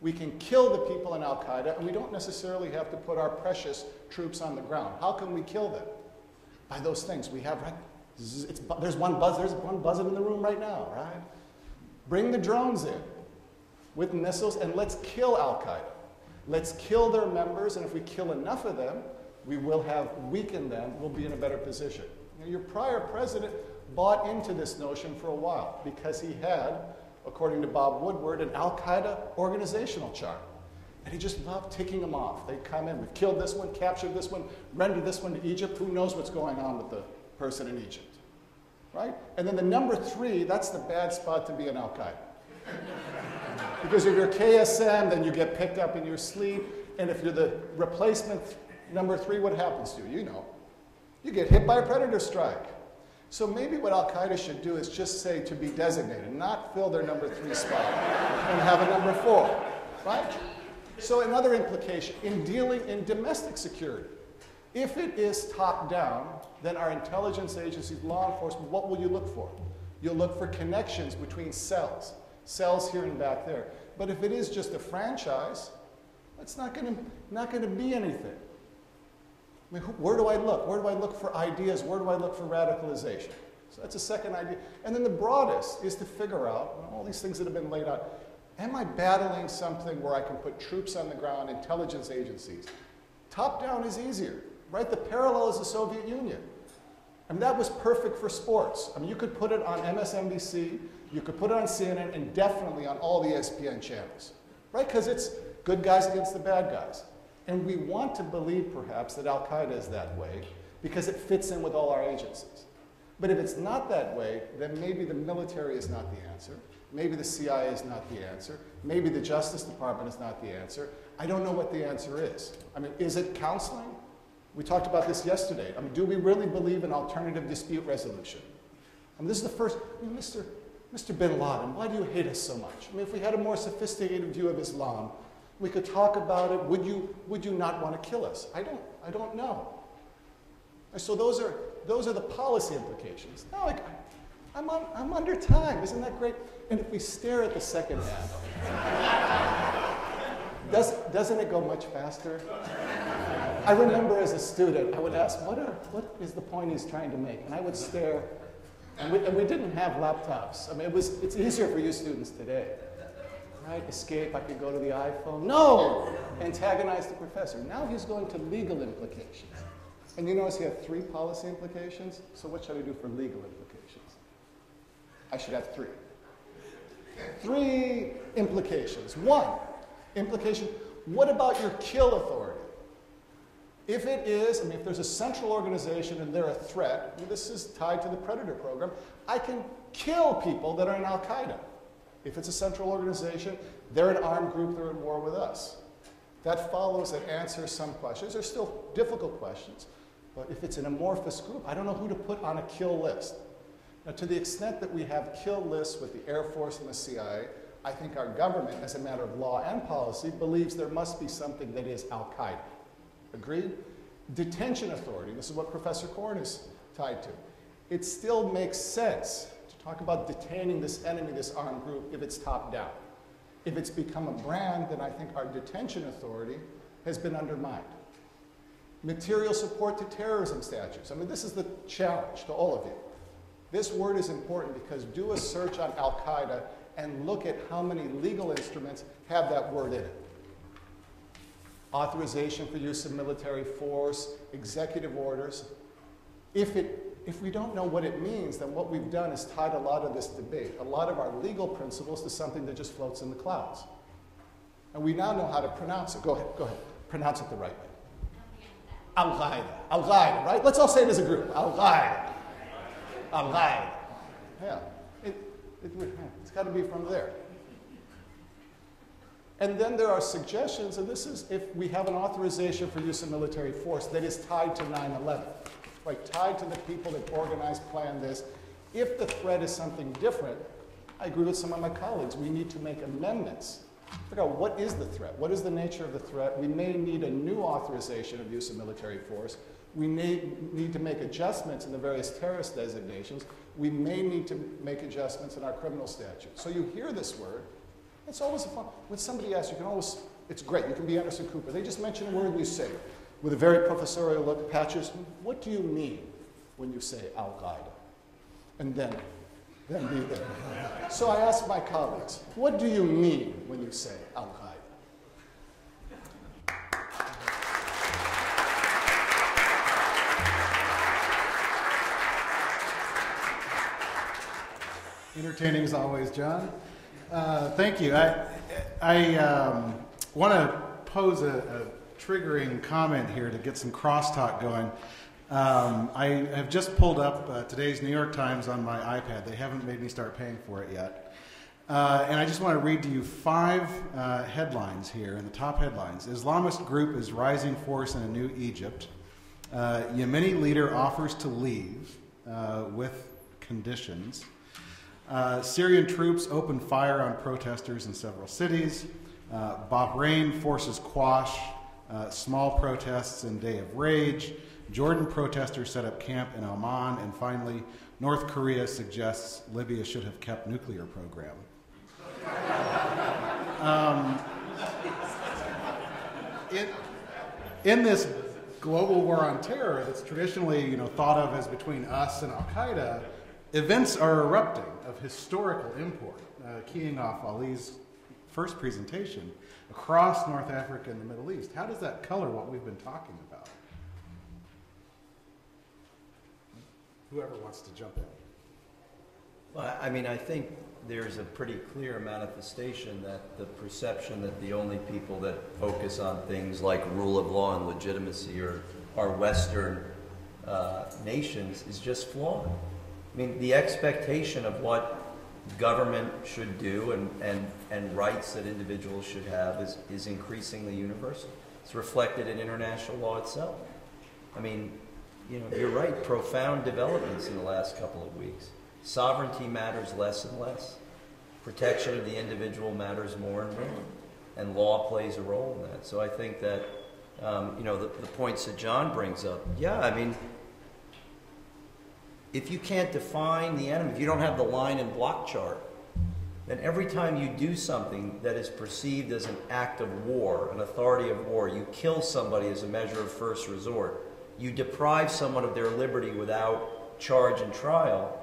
We can kill the people in al-Qaeda, and we don't necessarily have to put our precious troops on the ground. How can we kill them? By those things we have, right? There's one buzzard in the room right now, right? Bring the drones in with missiles, and let's kill al-Qaeda. Let's kill their members, and if we kill enough of them, we will have weakened them, we'll be in a better position. Now, your prior president bought into this notion for a while because he had, according to Bob Woodward, an al-Qaeda organizational chart. And he just loved ticking them off. They'd come in, we've killed this one, captured this one, rendered this one to Egypt. Who knows what's going on with the person in Egypt, right? And then the number 3, that's the bad spot to be an al-Qaeda. Because if you're KSM, then you get picked up in your sleep. And if you're the replacement number 3, what happens to you? You know, you get hit by a predator strike. So maybe what al-Qaeda should do is just say to be designated, not fill their number 3 spot and have a number 4, right? So another implication, in dealing in domestic security, if it is top down, then our intelligence agencies, law enforcement, what will you look for? You'll look for connections between cells here and back there. But if it is just a franchise, it's not going to be anything. I mean, where do I look? Where do I look for ideas? Where do I look for radicalization? So that's a second idea. And then the broadest is to figure out, all these things that have been laid out, am I battling something where I can put troops on the ground, intelligence agencies? Top down is easier, right? The parallel is the Soviet Union. I mean, that was perfect for sports. I mean, you could put it on MSNBC, you could put it on CNN, and definitely on all the ESPN channels, right? Because it's good guys against the bad guys. And we want to believe, perhaps, that al-Qaeda is that way because it fits in with all our agencies. But if it's not that way, then maybe the military is not the answer. Maybe the CIA is not the answer. Maybe the Justice Department is not the answer. I don't know what the answer is. I mean, is it counseling? We talked about this yesterday. I mean, do we really believe in alternative dispute resolution? I mean, this is the first, I mean, Mr. Bin Laden, why do you hate us so much? I mean, if we had a more sophisticated view of Islam, we could talk about it. Would you not want to kill us? I don't know. So those are the policy implications. Now, like, I'm under time. Isn't that great? And if we stare at the second half, doesn't it go much faster? I remember as a student, I would ask, what is the point he's trying to make? And I would stare, and we didn't have laptops. I mean, it's easier for you students today. Right? Escape, I could go to the iPhone. No! Antagonize the professor. Now he's going to legal implications. And you notice he had 3 policy implications. So what should I do for legal implications? I should have 3. 3 implications. 1, implication, what about your kill authority? If it is, I mean, if there's a central organization and they're a threat, and this is tied to the Predator program, I can kill people that are in al-Qaeda. If it's a central organization, they're an armed group, they're at war with us. That follows and answers some questions. They're still difficult questions. But if it's an amorphous group, I don't know who to put on a kill list. Now, to the extent that we have kill lists with the Air Force and the CIA, I think our government, as a matter of law and policy, believes there must be something that is al-Qaeda. Agreed? Detention authority, this is what Professor Korn is tied to. It still makes sense to talk about detaining this enemy, this armed group, if it's top down. If it's become a brand, then I think our detention authority has been undermined. Material support to terrorism statutes. I mean, this is the challenge to all of you. This word is important because do a search on al-Qaeda and look at how many legal instruments have that word in it. Authorization for use of military force, executive orders. If we don't know what it means, then what we've done is tied a lot of this debate, a lot of our legal principles to something that just floats in the clouds. And we now know how to pronounce it. Go ahead. Pronounce it the right way. Al-Qaeda. Al-Qaeda, right? Let's all say it as a group. Al-Qaeda. Al-Qaeda. Yeah. It's got to be from there. And then there are suggestions, and this is if we have an authorization for use of military force that is tied to 9/11, right? Tied to the people that organized, planned this. If the threat is something different, I agree with some of my colleagues, we need to make amendments. Figure out what is the threat? What is the nature of the threat? We may need a new authorization of use of military force. We may need to make adjustments in the various terrorist designations. We may need to make adjustments in our criminal statutes. So you hear this word. It's always fun. When somebody asks, you can always, it's great. You can be Anderson Cooper. They just mention a word and you say it. With a very professorial look, Patches, what do you mean when you say al-Qaeda? And then be there. So I asked my colleagues, what do you mean when you say al-Qaeda? Entertaining as always, John. Thank you. I want to pose a triggering comment here to get some crosstalk going. I have just pulled up today's New York Times on my iPad. They haven't made me start paying for it yet. And I just want to read to you 5 headlines here, in the top headlines. Islamist group is rising force in a new Egypt. Yemeni leader offers to leave with conditions. Syrian troops open fire on protesters in several cities. Bahrain forces quash small protests in day of rage. Jordan protesters set up camp in Oman. And finally, North Korea suggests Libya should have kept nuclear program. In this global war on terror that's traditionally thought of as between us and al-Qaeda, events are erupting of historical import, keying off Ali's first presentation across North Africa and the Middle East. How does that color what we've been talking about? Whoever wants to jump in. Well, I mean, I think there's a pretty clear manifestation that the perception that the only people that focus on things like rule of law and legitimacy are Western nations is just flawed. I mean, the expectation of what government should do and rights that individuals should have is increasingly universal. It's reflected in international law itself. I mean, you're right, profound developments in the last couple of weeks. Sovereignty matters less and less. Protection of the individual matters more and more. And law plays a role in that. So I think that, the points that John brings up, yeah, I mean, if you can't define the enemy, if you don't have the line and block chart, then every time you do something that is perceived as an act of war, an authority of war, you kill somebody as a measure of first resort, you deprive someone of their liberty without charge and trial,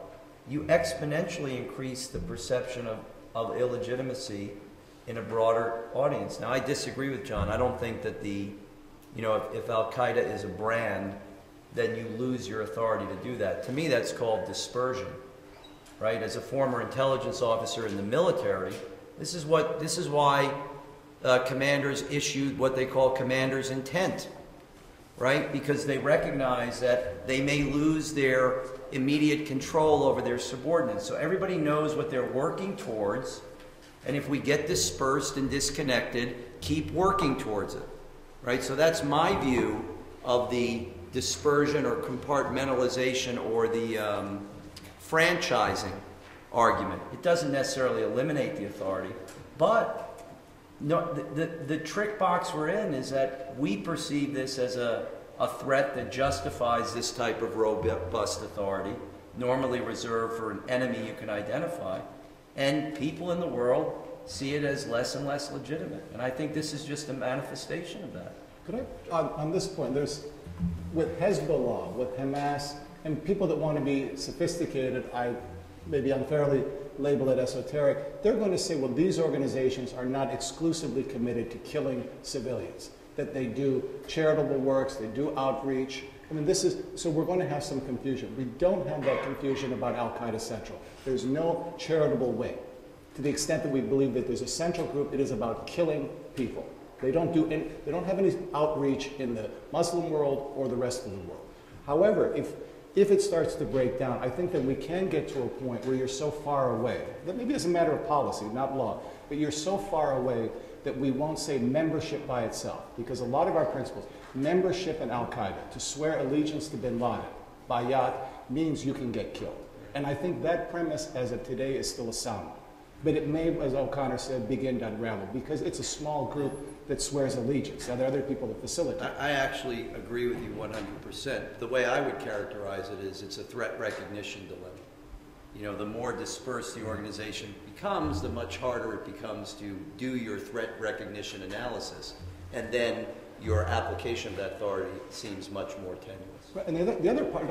you exponentially increase the perception of illegitimacy in a broader audience. Now, I disagree with John. I don't think that if al-Qaeda is a brand, then you lose your authority to do that. To me, that's called dispersion, right? As a former intelligence officer in the military, this is why commanders issued what they call commander's intent, right? Because they recognize that they may lose their immediate control over their subordinates. So everybody knows what they're working towards, and if we get dispersed and disconnected, keep working towards it, right? So that's my view of the dispersion or compartmentalization or the franchising argument. It doesn't necessarily eliminate the authority, but no, the trick box we're in is that we perceive this as a threat that justifies this type of robust authority, normally reserved for an enemy you can identify, and people in the world see it as less and less legitimate. And I think this is just a manifestation of that. Could I, on this point, with Hezbollah, with Hamas, and people that want to be sophisticated, I maybe unfairly label it esoteric, they're going to say, well, these organizations are not exclusively committed to killing civilians, that they do charitable works, they do outreach. I mean, so we're going to have some confusion. We don't have that confusion about al-Qaeda Central. There's no charitable wing. To the extent that we believe that there's a central group, it is about killing people. They don't have any outreach in the Muslim world or the rest of the world. However, if it starts to break down, I think that we can get to a point where you're so far away, that maybe it's a matter of policy, not law, but you're so far away that we won't say membership by itself. Because a lot of our principles, membership in al-Qaeda, to swear allegiance to bin Laden, bayat, means you can get killed. And I think that premise as of today is still a sound one. But it may, as O'Connor said, begin to unravel because it's a small group that swears allegiance. Now, there are other people that facilitate. I actually agree with you 100%. The way I would characterize it is it's a threat recognition dilemma. The more dispersed the organization becomes, the much harder it becomes to do your threat recognition analysis. And then your application of that authority seems much more tenuous. Right, and the other part,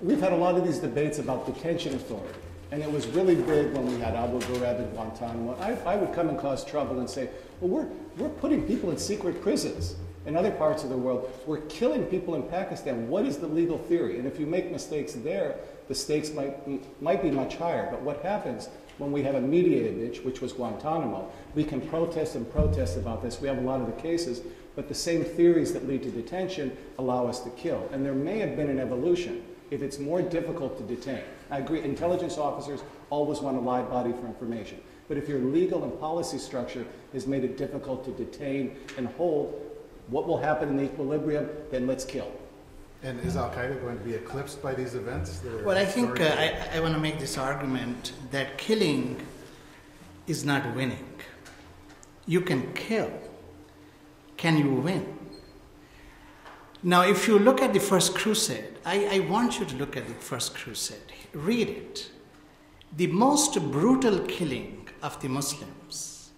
we've had a lot of these debates about detention authority. And it was really big when we had Abu Ghraib and Guantanamo. I would come and cause trouble and say, well, we're putting people in secret prisons. In other parts of the world, we're killing people in Pakistan. What is the legal theory? And if you make mistakes there, the stakes might be much higher. But what happens when we have a mediated niche, which was Guantanamo? We can protest and protest about this. We have a lot of the cases, but the same theories that lead to detention allow us to kill. And there may have been an evolution if it's more difficult to detain. I agree, intelligence officers always want a live body for information. But if your legal and policy structure has made it difficult to detain and hold, what will happen in the equilibrium? Then let's kill. And is al-Qaeda going to be eclipsed by these events? Well, I think I want to make this argument that killing is not winning. You can kill. Can you win? Now, if you look at the First Crusade, I want you to look at the First Crusade. Read it. The most brutal killing of the Muslims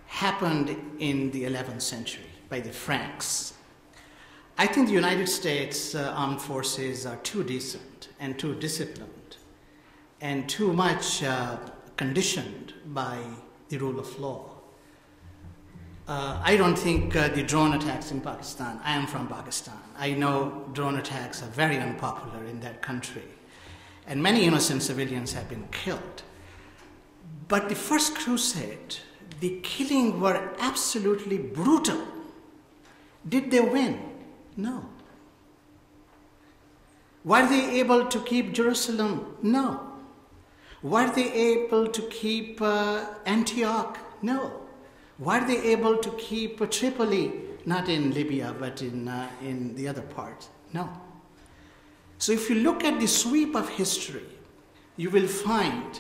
happened in the 11th century by the Franks. I think the United States armed forces are too decent and too disciplined and too much conditioned by the rule of law. I don't think the drone attacks in Pakistan, I am from Pakistan. I know drone attacks are very unpopular in that country, and many innocent civilians have been killed. But the First Crusade, the killing were absolutely brutal. Did they win? No. Were they able to keep Jerusalem? No. Were they able to keep Antioch? No. Were they able to keep Tripoli? Not in Libya, but in the other part? No. So if you look at the sweep of history, you will find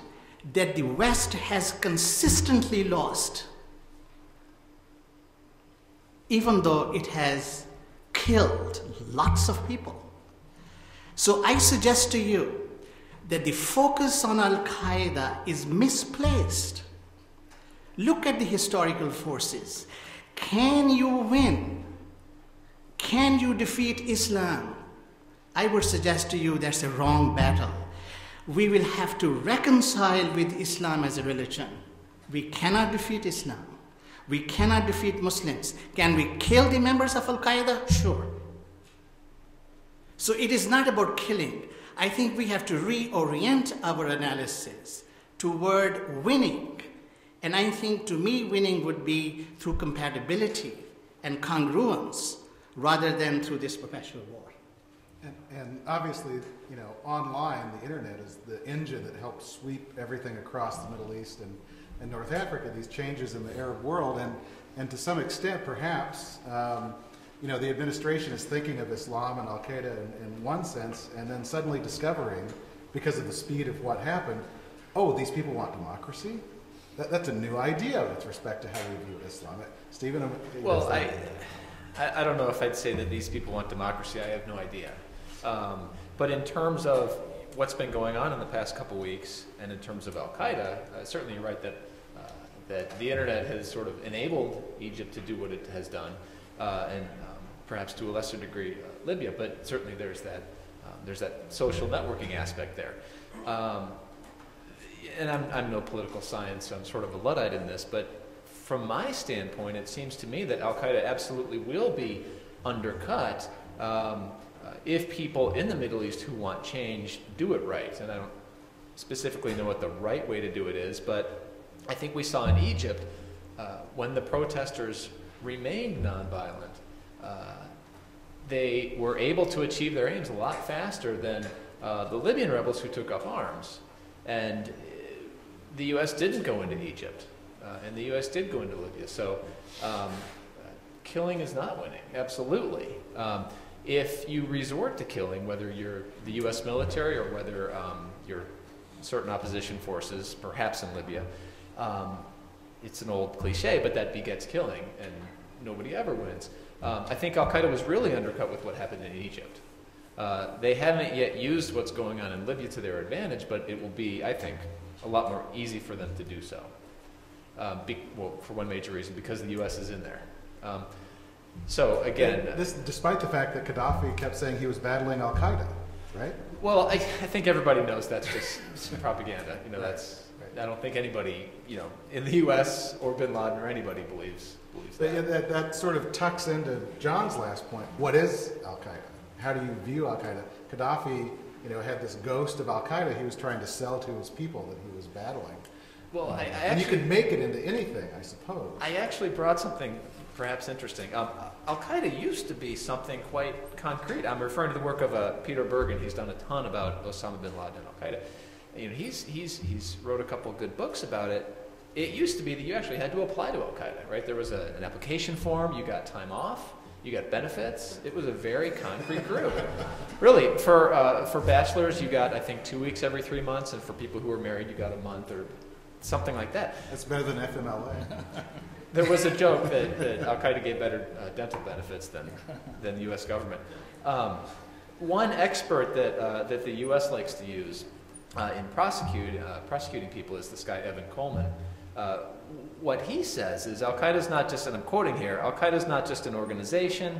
that the West has consistently lost, even though it has killed lots of people. So I suggest to you that the focus on al-Qaeda is misplaced. Look at the historical forces. Can you win? Can you defeat Islam? I would suggest to you that's a wrong battle. We will have to reconcile with Islam as a religion. We cannot defeat Islam. We cannot defeat Muslims. Can we kill the members of al-Qaeda? Sure. So it is not about killing. I think we have to reorient our analysis toward winning. And I think, to me, winning would be through compatibility and congruence rather than through this perpetual war. And obviously, you know, online, the internet is the engine that helps sweep everything across the Middle East and North Africa, these changes in the Arab world. And to some extent, perhaps, you know, the administration is thinking of Islam and al-Qaeda in one sense, and then suddenly discovering, because of the speed of what happened, oh, these people want democracy? That's a new idea with respect to how we view Islam. Stephen? Well, I don't know if I'd say that these people want democracy. I have no idea. But in terms of what's been going on in the past couple weeks, and in terms of al-Qaeda, certainly you're right that the internet has sort of enabled Egypt to do what it has done, and perhaps to a lesser degree Libya. But certainly there's that social networking aspect there. And I'm no political science, so I'm sort of a Luddite in this, but from my standpoint, it seems to me that al-Qaeda absolutely will be undercut if people in the Middle East who want change do it right. And I don't specifically know what the right way to do it is, but I think we saw in Egypt, when the protesters remained nonviolent, they were able to achieve their aims a lot faster than the Libyan rebels who took up arms. And the U.S. didn't go into Egypt, and the U.S. did go into Libya. So killing is not winning, absolutely. If you resort to killing, whether you're the U.S. military or whether you're certain opposition forces, perhaps in Libya, it's an old cliche, but that begets killing, and nobody ever wins. I think al-Qaeda was really undercut with what happened in Egypt. They haven't yet used what's going on in Libya to their advantage, but it will be, I think, a lot more easy for them to do so. Well, for one major reason, because the U.S. is in there. So again, this despite the fact that Gaddafi kept saying he was battling al-Qaeda, right? Well, I think everybody knows that's just propaganda. You know, that's. I don't think anybody, you know, in the U.S. or Bin Laden or anybody believes But that. yeah, that sort of tucks into John's last point. What is al-Qaeda? How do you view al-Qaeda? Gaddafi, you know, had this ghost of al-Qaeda he was trying to sell to his people that he was battling. Well, and you could make it into anything, I suppose. I actually brought something perhaps interesting. Al-Qaeda used to be something quite concrete. I'm referring to the work of Peter Bergen. He's done a ton about Osama bin Laden and al-Qaeda. You know, he's wrote a couple of good books about it. It used to be that you actually had to apply to al-Qaeda, right? There was an application form. You got time off. You got benefits. It was a very concrete group. Really, for bachelors, you got, I think, 2 weeks every 3 months, and for people who were married, you got a month or something like that. That's better than FMLA. There was a joke that al-Qaeda gave better dental benefits than the U.S. government. One expert that the U.S. likes to use in prosecuting people is this guy, Evan Coleman. What he says is al-Qaeda is not just, and I'm quoting here, al-Qaeda is not just an organization.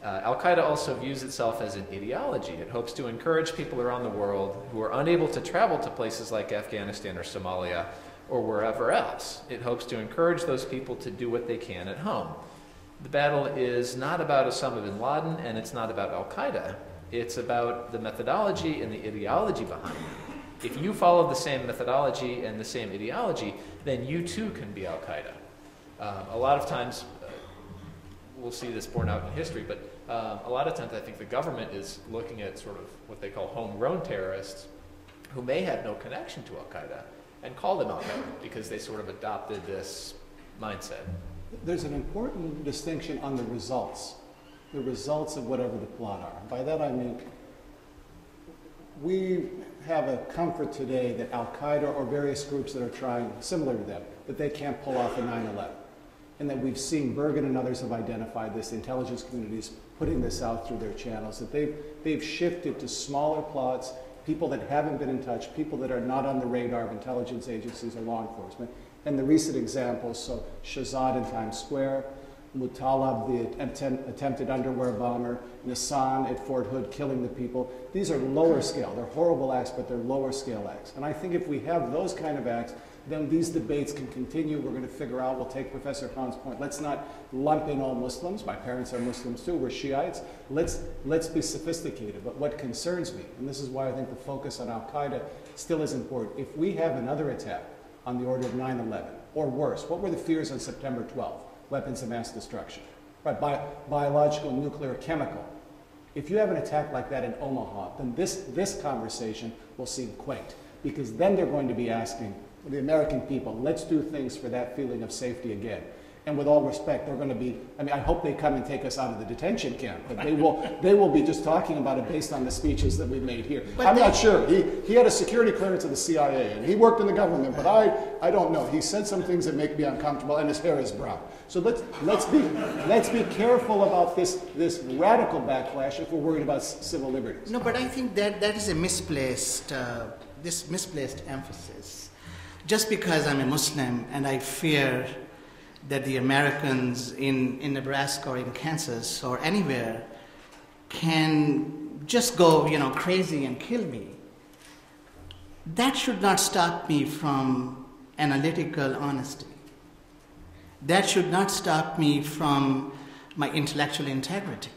Al-Qaeda also views itself as an ideology. It hopes to encourage people around the world who are unable to travel to places like Afghanistan or Somalia or wherever else. It hopes to encourage those people to do what they can at home. The battle is not about Osama bin Laden, and it's not about al-Qaeda. It's about the methodology and the ideology behind it. If you follow the same methodology and the same ideology, then you too can be al-Qaeda. A lot of times, we'll see this borne out in history, but a lot of times I think the government is looking at sort of what they call homegrown terrorists who may have no connection to al-Qaeda and call them al-Qaeda because they sort of adopted this mindset. There's an important distinction on the results of whatever the plot are. By that I mean, we have a comfort today that al-Qaeda or various groups that are trying, similar to them, that they can't pull off a 9/11. And that we've seen, Bergen and others have identified this, the intelligence communities putting this out through their channels, that they've shifted to smaller plots, people that haven't been in touch, people that are not on the radar of intelligence agencies or law enforcement. And the recent examples, so Shahzad in Times Square, Mutalab, the attempted underwear bomber, Nissan at Fort Hood killing the people. These are lower scale. They're horrible acts, but they're lower scale acts. And I think if we have those kind of acts, then these debates can continue. We're going to figure out, we'll take Professor Khan's point, let's not lump in all Muslims. My parents are Muslims too, we're Shiites. Let's be sophisticated. But what concerns me, and this is why I think the focus on al-Qaeda still is important, if we have another attack on the order of 9/11, or worse, what were the fears on September 12th? Weapons of mass destruction, right? Biological, nuclear, chemical. If you have an attack like that in Omaha, then this conversation will seem quaint, because then they're going to be asking the American people, let's do things for that feeling of safety again. And with all respect, they're going to be, I mean, I hope they come and take us out of the detention camp, but they will be just talking about it based on the speeches that we made here. I'm not sure. He had a security clearance of the CIA, and he worked in the government, but I don't know. He said some things that make me uncomfortable, and his hair is brown. So let's be careful about this radical backlash if we're worried about civil liberties. No, but I think that is a misplaced emphasis. Just because I'm a Muslim and I fear that the Americans in Nebraska or in Kansas or anywhere can just go, crazy and kill me, that should not stop me from analytical honesty. That should not stop me from my intellectual integrity.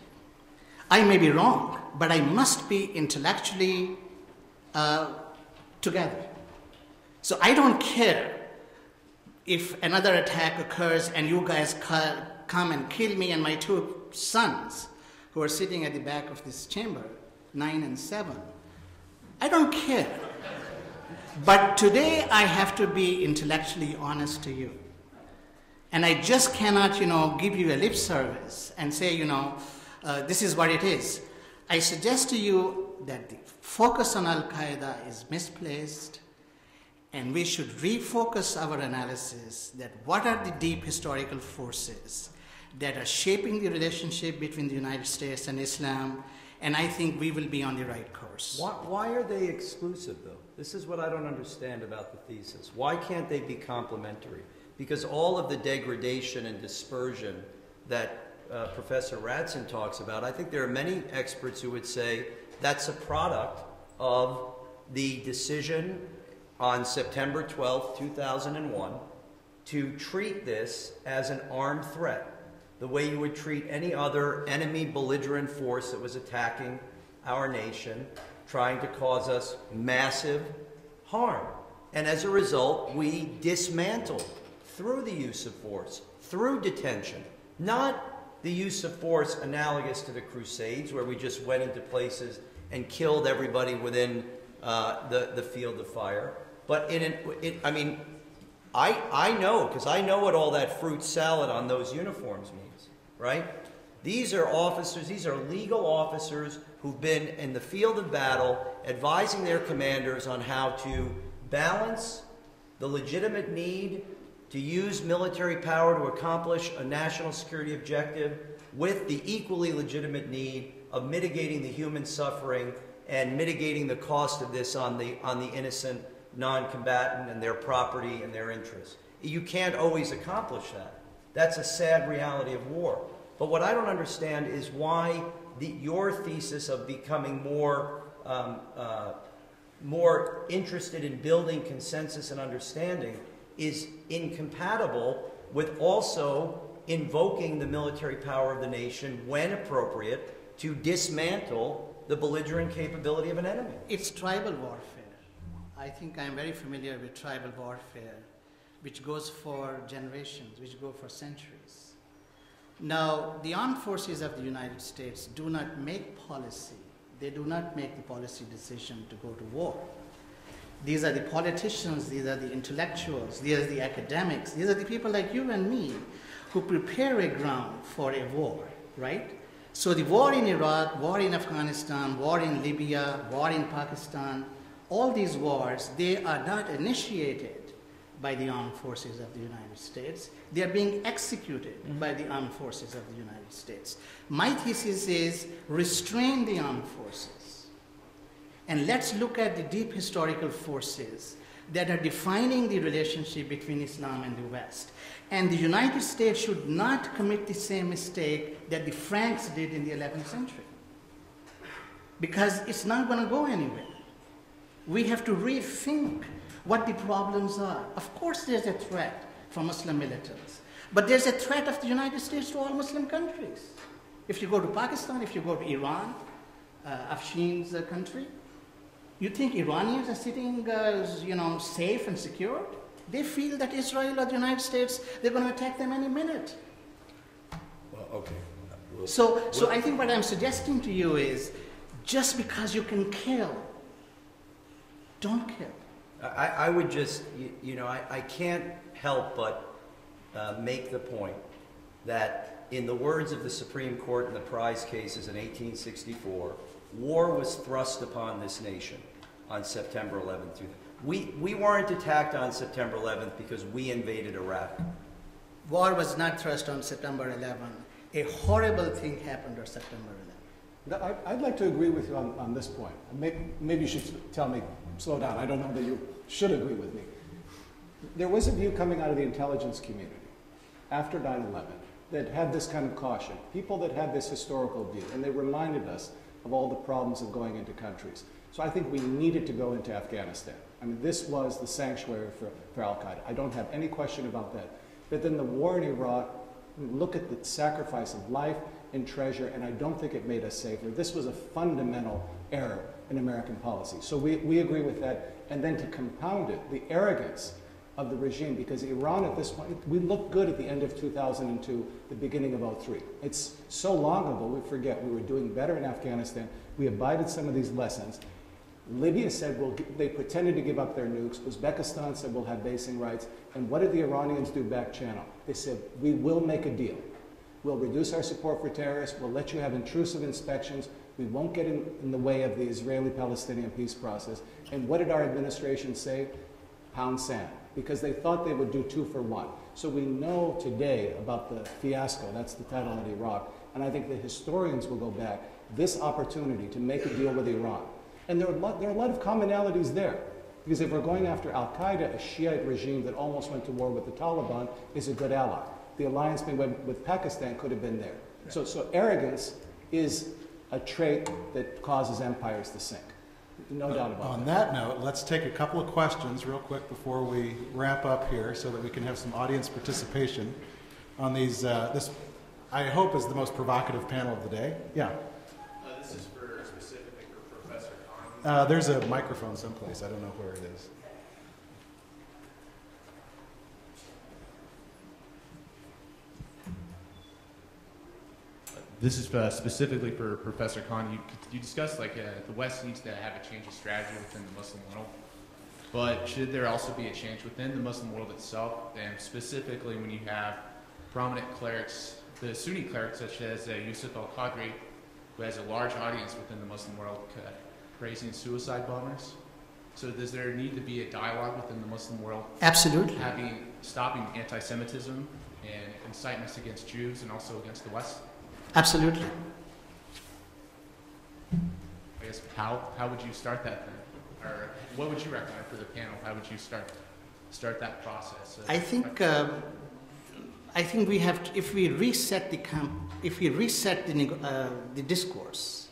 I may be wrong, but I must be intellectually together. So I don't care if another attack occurs and you guys come and kill me and my two sons who are sitting at the back of this chamber, 9 and 7. I don't care. But today I have to be intellectually honest to you. And I just cannot, give you a lip service and say, this is what it is. I suggest to you that the focus on al-Qaeda is misplaced, and we should refocus our analysis that what are the deep historical forces that are shaping the relationship between the United States and Islam, and I think we will be on the right course. Why are they exclusive, though? This is what I don't understand about the thesis. Why can't they be complementary? Because all of the degradation and dispersion that Professor Radson talks about, I think there are many experts who would say that's a product of the decision on September 12th, 2001, to treat this as an armed threat, the way you would treat any other enemy belligerent force that was attacking our nation, trying to cause us massive harm. And as a result, we dismantled through the use of force, through detention, not the use of force analogous to the Crusades, where we just went into places and killed everybody within the field of fire. But I know, because I know what all that fruit salad on those uniforms means, right? These are officers, these are legal officers who've been in the field of battle advising their commanders on how to balance the legitimate need to use military power to accomplish a national security objective with the equally legitimate need of mitigating the human suffering and mitigating the cost of this on the innocent non-combatant and their property and their interests. You can't always accomplish that. That's a sad reality of war. But what I don't understand is why your thesis of becoming more interested in building consensus and understanding is incompatible with also invoking the military power of the nation when appropriate to dismantle the belligerent capability of an enemy. It's tribal warfare. I think I'm very familiar with tribal warfare, which goes for generations, which go for centuries. Now, the armed forces of the United States do not make policy. They do not make the policy decision to go to war. These are the politicians, these are the intellectuals, these are the academics, these are the people like you and me who prepare a ground for a war, right? So the war in Iraq, war in Afghanistan, war in Libya, war in Pakistan, all these wars, they are not initiated by the armed forces of the United States. They are being executed by the armed forces of the United States. My thesis is restrain the armed forces. And let's look at the deep historical forces that are defining the relationship between Islam and the West. And the United States should not commit the same mistake that the Franks did in the 11th century. Because it's not going to go anywhere. We have to rethink what the problems are. Of course there's a threat from Muslim militants, but there's a threat of the United States to all Muslim countries. If you go to Pakistan, if you go to Iran, Afshin's country, you think Iranians are sitting safe and secure? They feel that Israel or the United States, they're going to attack them any minute. Well, okay. So I think what I'm suggesting to you is, just because you can kill, don't kill. I would just, I can't help but make the point that in the words of the Supreme Court in the Prize cases in 1864, war was thrust upon this nation on September 11th. We weren't attacked on September 11th because we invaded Iraq. War was not thrust on September 11th. A horrible thing happened on September 11th. I'd like to agree with you on this point. Maybe you should tell me, slow down. I don't know that you should agree with me. There was a view coming out of the intelligence community after 9/11 that had this kind of caution. People that had this historical view, and they reminded us of all the problems of going into countries. So I think we needed to go into Afghanistan. I mean, this was the sanctuary for al-Qaeda. I don't have any question about that. But then the war in Iraq, look at the sacrifice of life and treasure, and I don't think it made us safer. This was a fundamental error in American policy. So we agree with that. And then to compound it, the arrogance of the regime, because Iran at this point, we looked good at the end of 2002, the beginning of 2003. It's so long ago, we forget. We were doing better in Afghanistan. We abided some of these lessons. Libya said, they pretended to give up their nukes. Uzbekistan said, we'll have basing rights. And what did the Iranians do back channel? They said, we will make a deal. We'll reduce our support for terrorists. We'll let you have intrusive inspections. We won't get in the way of the Israeli-Palestinian peace process. And what did our administration say? Pound sand. Because they thought they would do 2 for 1. So we know today about the fiasco. That's the title of Iraq. And I think the historians will go back. This opportunity to make a deal with Iran. And there are a lot of commonalities there. Because if we're going after al-Qaeda, a Shiite regime that almost went to war with the Taliban, is a good ally. The alliance with Pakistan could have been there. Right. So arrogance is a trait that causes empires to sink. No doubt about On that. that note, let's take a couple of questions real quick before we wrap up here so that we can have some audience participation on these. This, I hope, is the most provocative panel of the day. Yeah. This is specifically for Professor Kahn. There's a microphone someplace. I don't know where it is. This is specifically for Professor Kahn. You discussed the West needs to have a change of strategy within the Muslim world, but should there also be a change within the Muslim world itself? And specifically, when you have prominent clerics, the Sunni clerics such as Yusuf al-Qadri, who has a large audience within the Muslim world, praising suicide bombers. So does there need to be a dialogue within the Muslim world? Absolutely. Stopping anti-Semitism and incitements against Jews and also against the West? Absolutely. I guess how would you start that then? Or what would you recommend for the panel? How would you start that process? I think we have to, if we reset the discourse,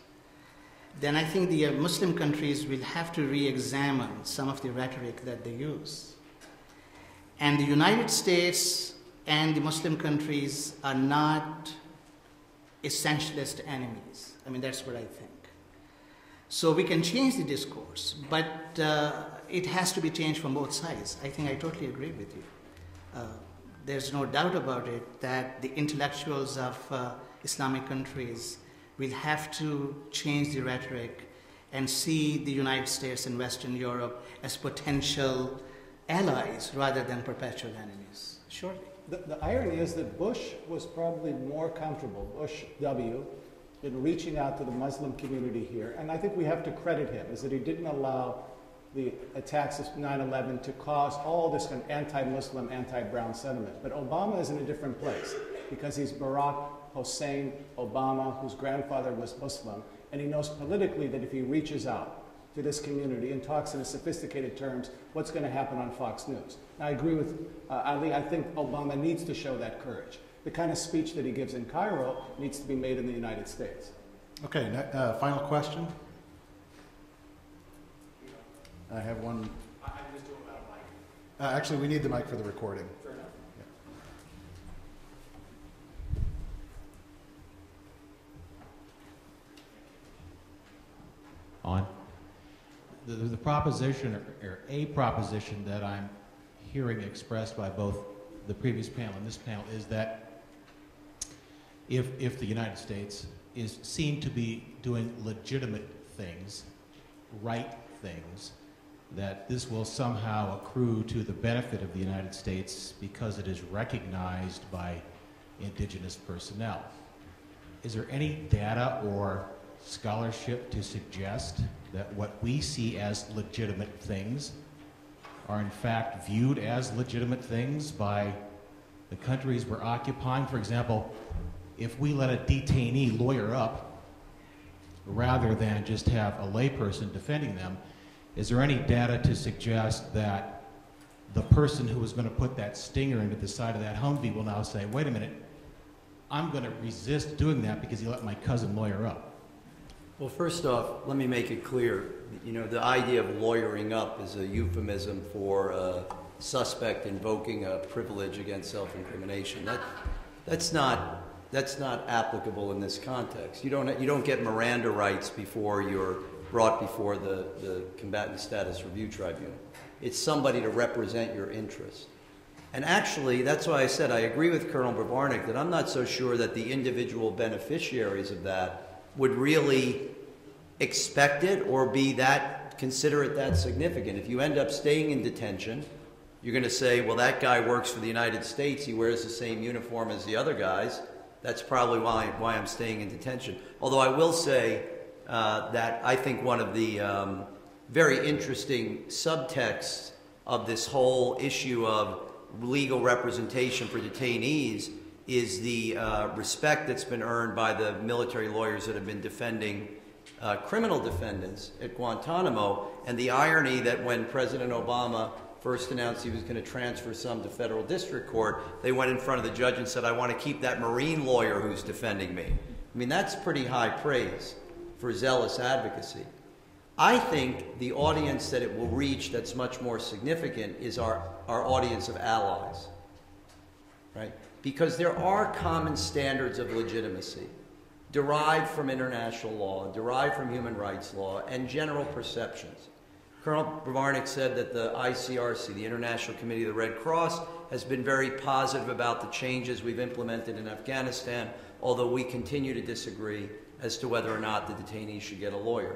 then I think the Muslim countries will have to re-examine some of the rhetoric that they use. And the United States and the Muslim countries are not essentialist enemies. I mean, that's what I think. So we can change the discourse, but it has to be changed from both sides. I think I totally agree with you. There's no doubt about it that the intellectuals of Islamic countries will have to change the rhetoric and see the United States and Western Europe as potential allies rather than perpetual enemies. Surely. The irony is that Bush was probably more comfortable, Bush W., in reaching out to the Muslim community here. And I think we have to credit him, is that he didn't allow the attacks of 9/11 to cause all this kind of anti-Muslim, anti-Brown sentiment. But Obama is in a different place because he's Barack Hussein Obama, whose grandfather was Muslim, and he knows politically that if he reaches out to this community and talks in sophisticated terms, what's going to happen on Fox News. Now, I agree with Ali. I think Obama needs to show that courage. The kind of speech that he gives in Cairo needs to be made in the United States. Okay, final question. I have one. I'm just doing without a mic. Actually, we need the mic for the recording. Fair enough. Yeah. On. The proposition, or a proposition that I'm hearing expressed by both the previous panel and this panel is that if the United States is seen to be doing legitimate things, right things, that this will somehow accrue to the benefit of the United States because it is recognized by indigenous personnel. Is there any data or scholarship to suggest that what we see as legitimate things are in fact viewed as legitimate things by the countries we're occupying? For example, if we let a detainee lawyer up rather than just have a layperson defending them, is there any data to suggest that the person who was going to put that stinger into the side of that Humvee will now say, wait a minute, I'm going to resist doing that because he let my cousin lawyer up? Well, first off, let me make it clear. You know, the idea of lawyering up is a euphemism for a suspect invoking a privilege against self-incrimination. That's not applicable in this context. You don't get Miranda rights before you're brought before the Combatant Status Review Tribunal. It's somebody to represent your interest. And actually, that's why I said I agree with Colonel Bavarnik that I'm not so sure that the individual beneficiaries of that would really expect it or consider it that significant. If you end up staying in detention, you're going to say, well, that guy works for the United States, he wears the same uniform as the other guys. That's probably why I'm staying in detention. Although I will say that I think one of the very interesting subtexts of this whole issue of legal representation for detainees is the respect that's been earned by the military lawyers that have been defending criminal defendants at Guantanamo, and the irony that when President Obama first announced he was going to transfer some to federal district court, they went in front of the judge and said, I want to keep that Marine lawyer who's defending me. I mean, that's pretty high praise for zealous advocacy. I think the audience that it will reach that's much more significant is our audience of allies, right? Because there are common standards of legitimacy derived from international law, derived from human rights law, and general perceptions. Colonel Bravarnik said that the ICRC, the International Committee of the Red Cross, has been very positive about the changes we've implemented in Afghanistan, although we continue to disagree as to whether or not the detainees should get a lawyer.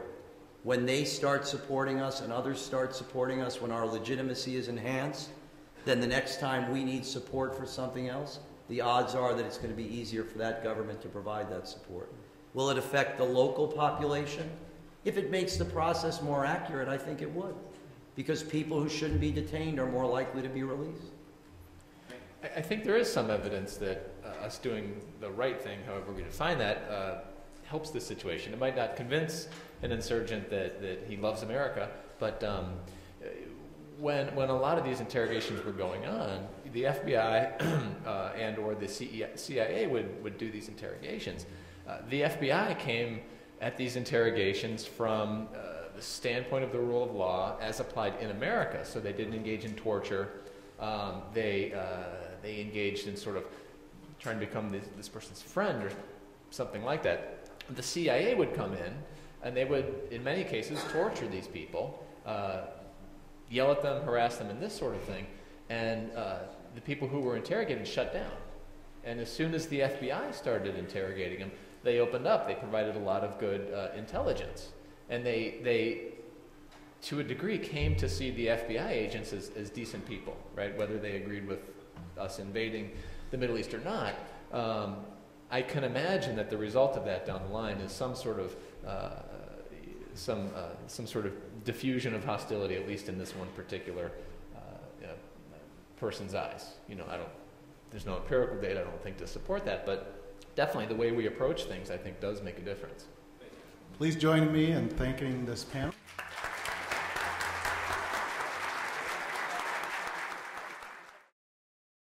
When they start supporting us and others start supporting us, when our legitimacy is enhanced, then the next time we need support for something else, the odds are that it's going to be easier for that government to provide that support. Will it affect the local population? If it makes the process more accurate, I think it would, because people who shouldn't be detained are more likely to be released. I think there is some evidence that us doing the right thing, however we define that, helps the situation. It might not convince an insurgent that he loves America, but when a lot of these interrogations were going on, the FBI and or the CIA would do these interrogations. The FBI came at these interrogations from the standpoint of the rule of law as applied in America. So they didn't engage in torture. They engaged in sort of trying to become this person's friend or something like that. The CIA would come in, and they would, in many cases, torture these people, yell at them, harass them, and this sort of thing. And the people who were interrogated shut down. And as soon as the FBI started interrogating them, they opened up. They provided a lot of good intelligence. And they, to a degree, came to see the FBI agents as decent people, right? Whether they agreed with us invading the Middle East or not. I can imagine that the result of that down the line is some sort of some sort of diffusion of hostility, at least in this one particular person's eyes. You know, there's no empirical data, I don't think, to support that, but definitely the way we approach things, I think, does make a difference. Please join me in thanking this panel.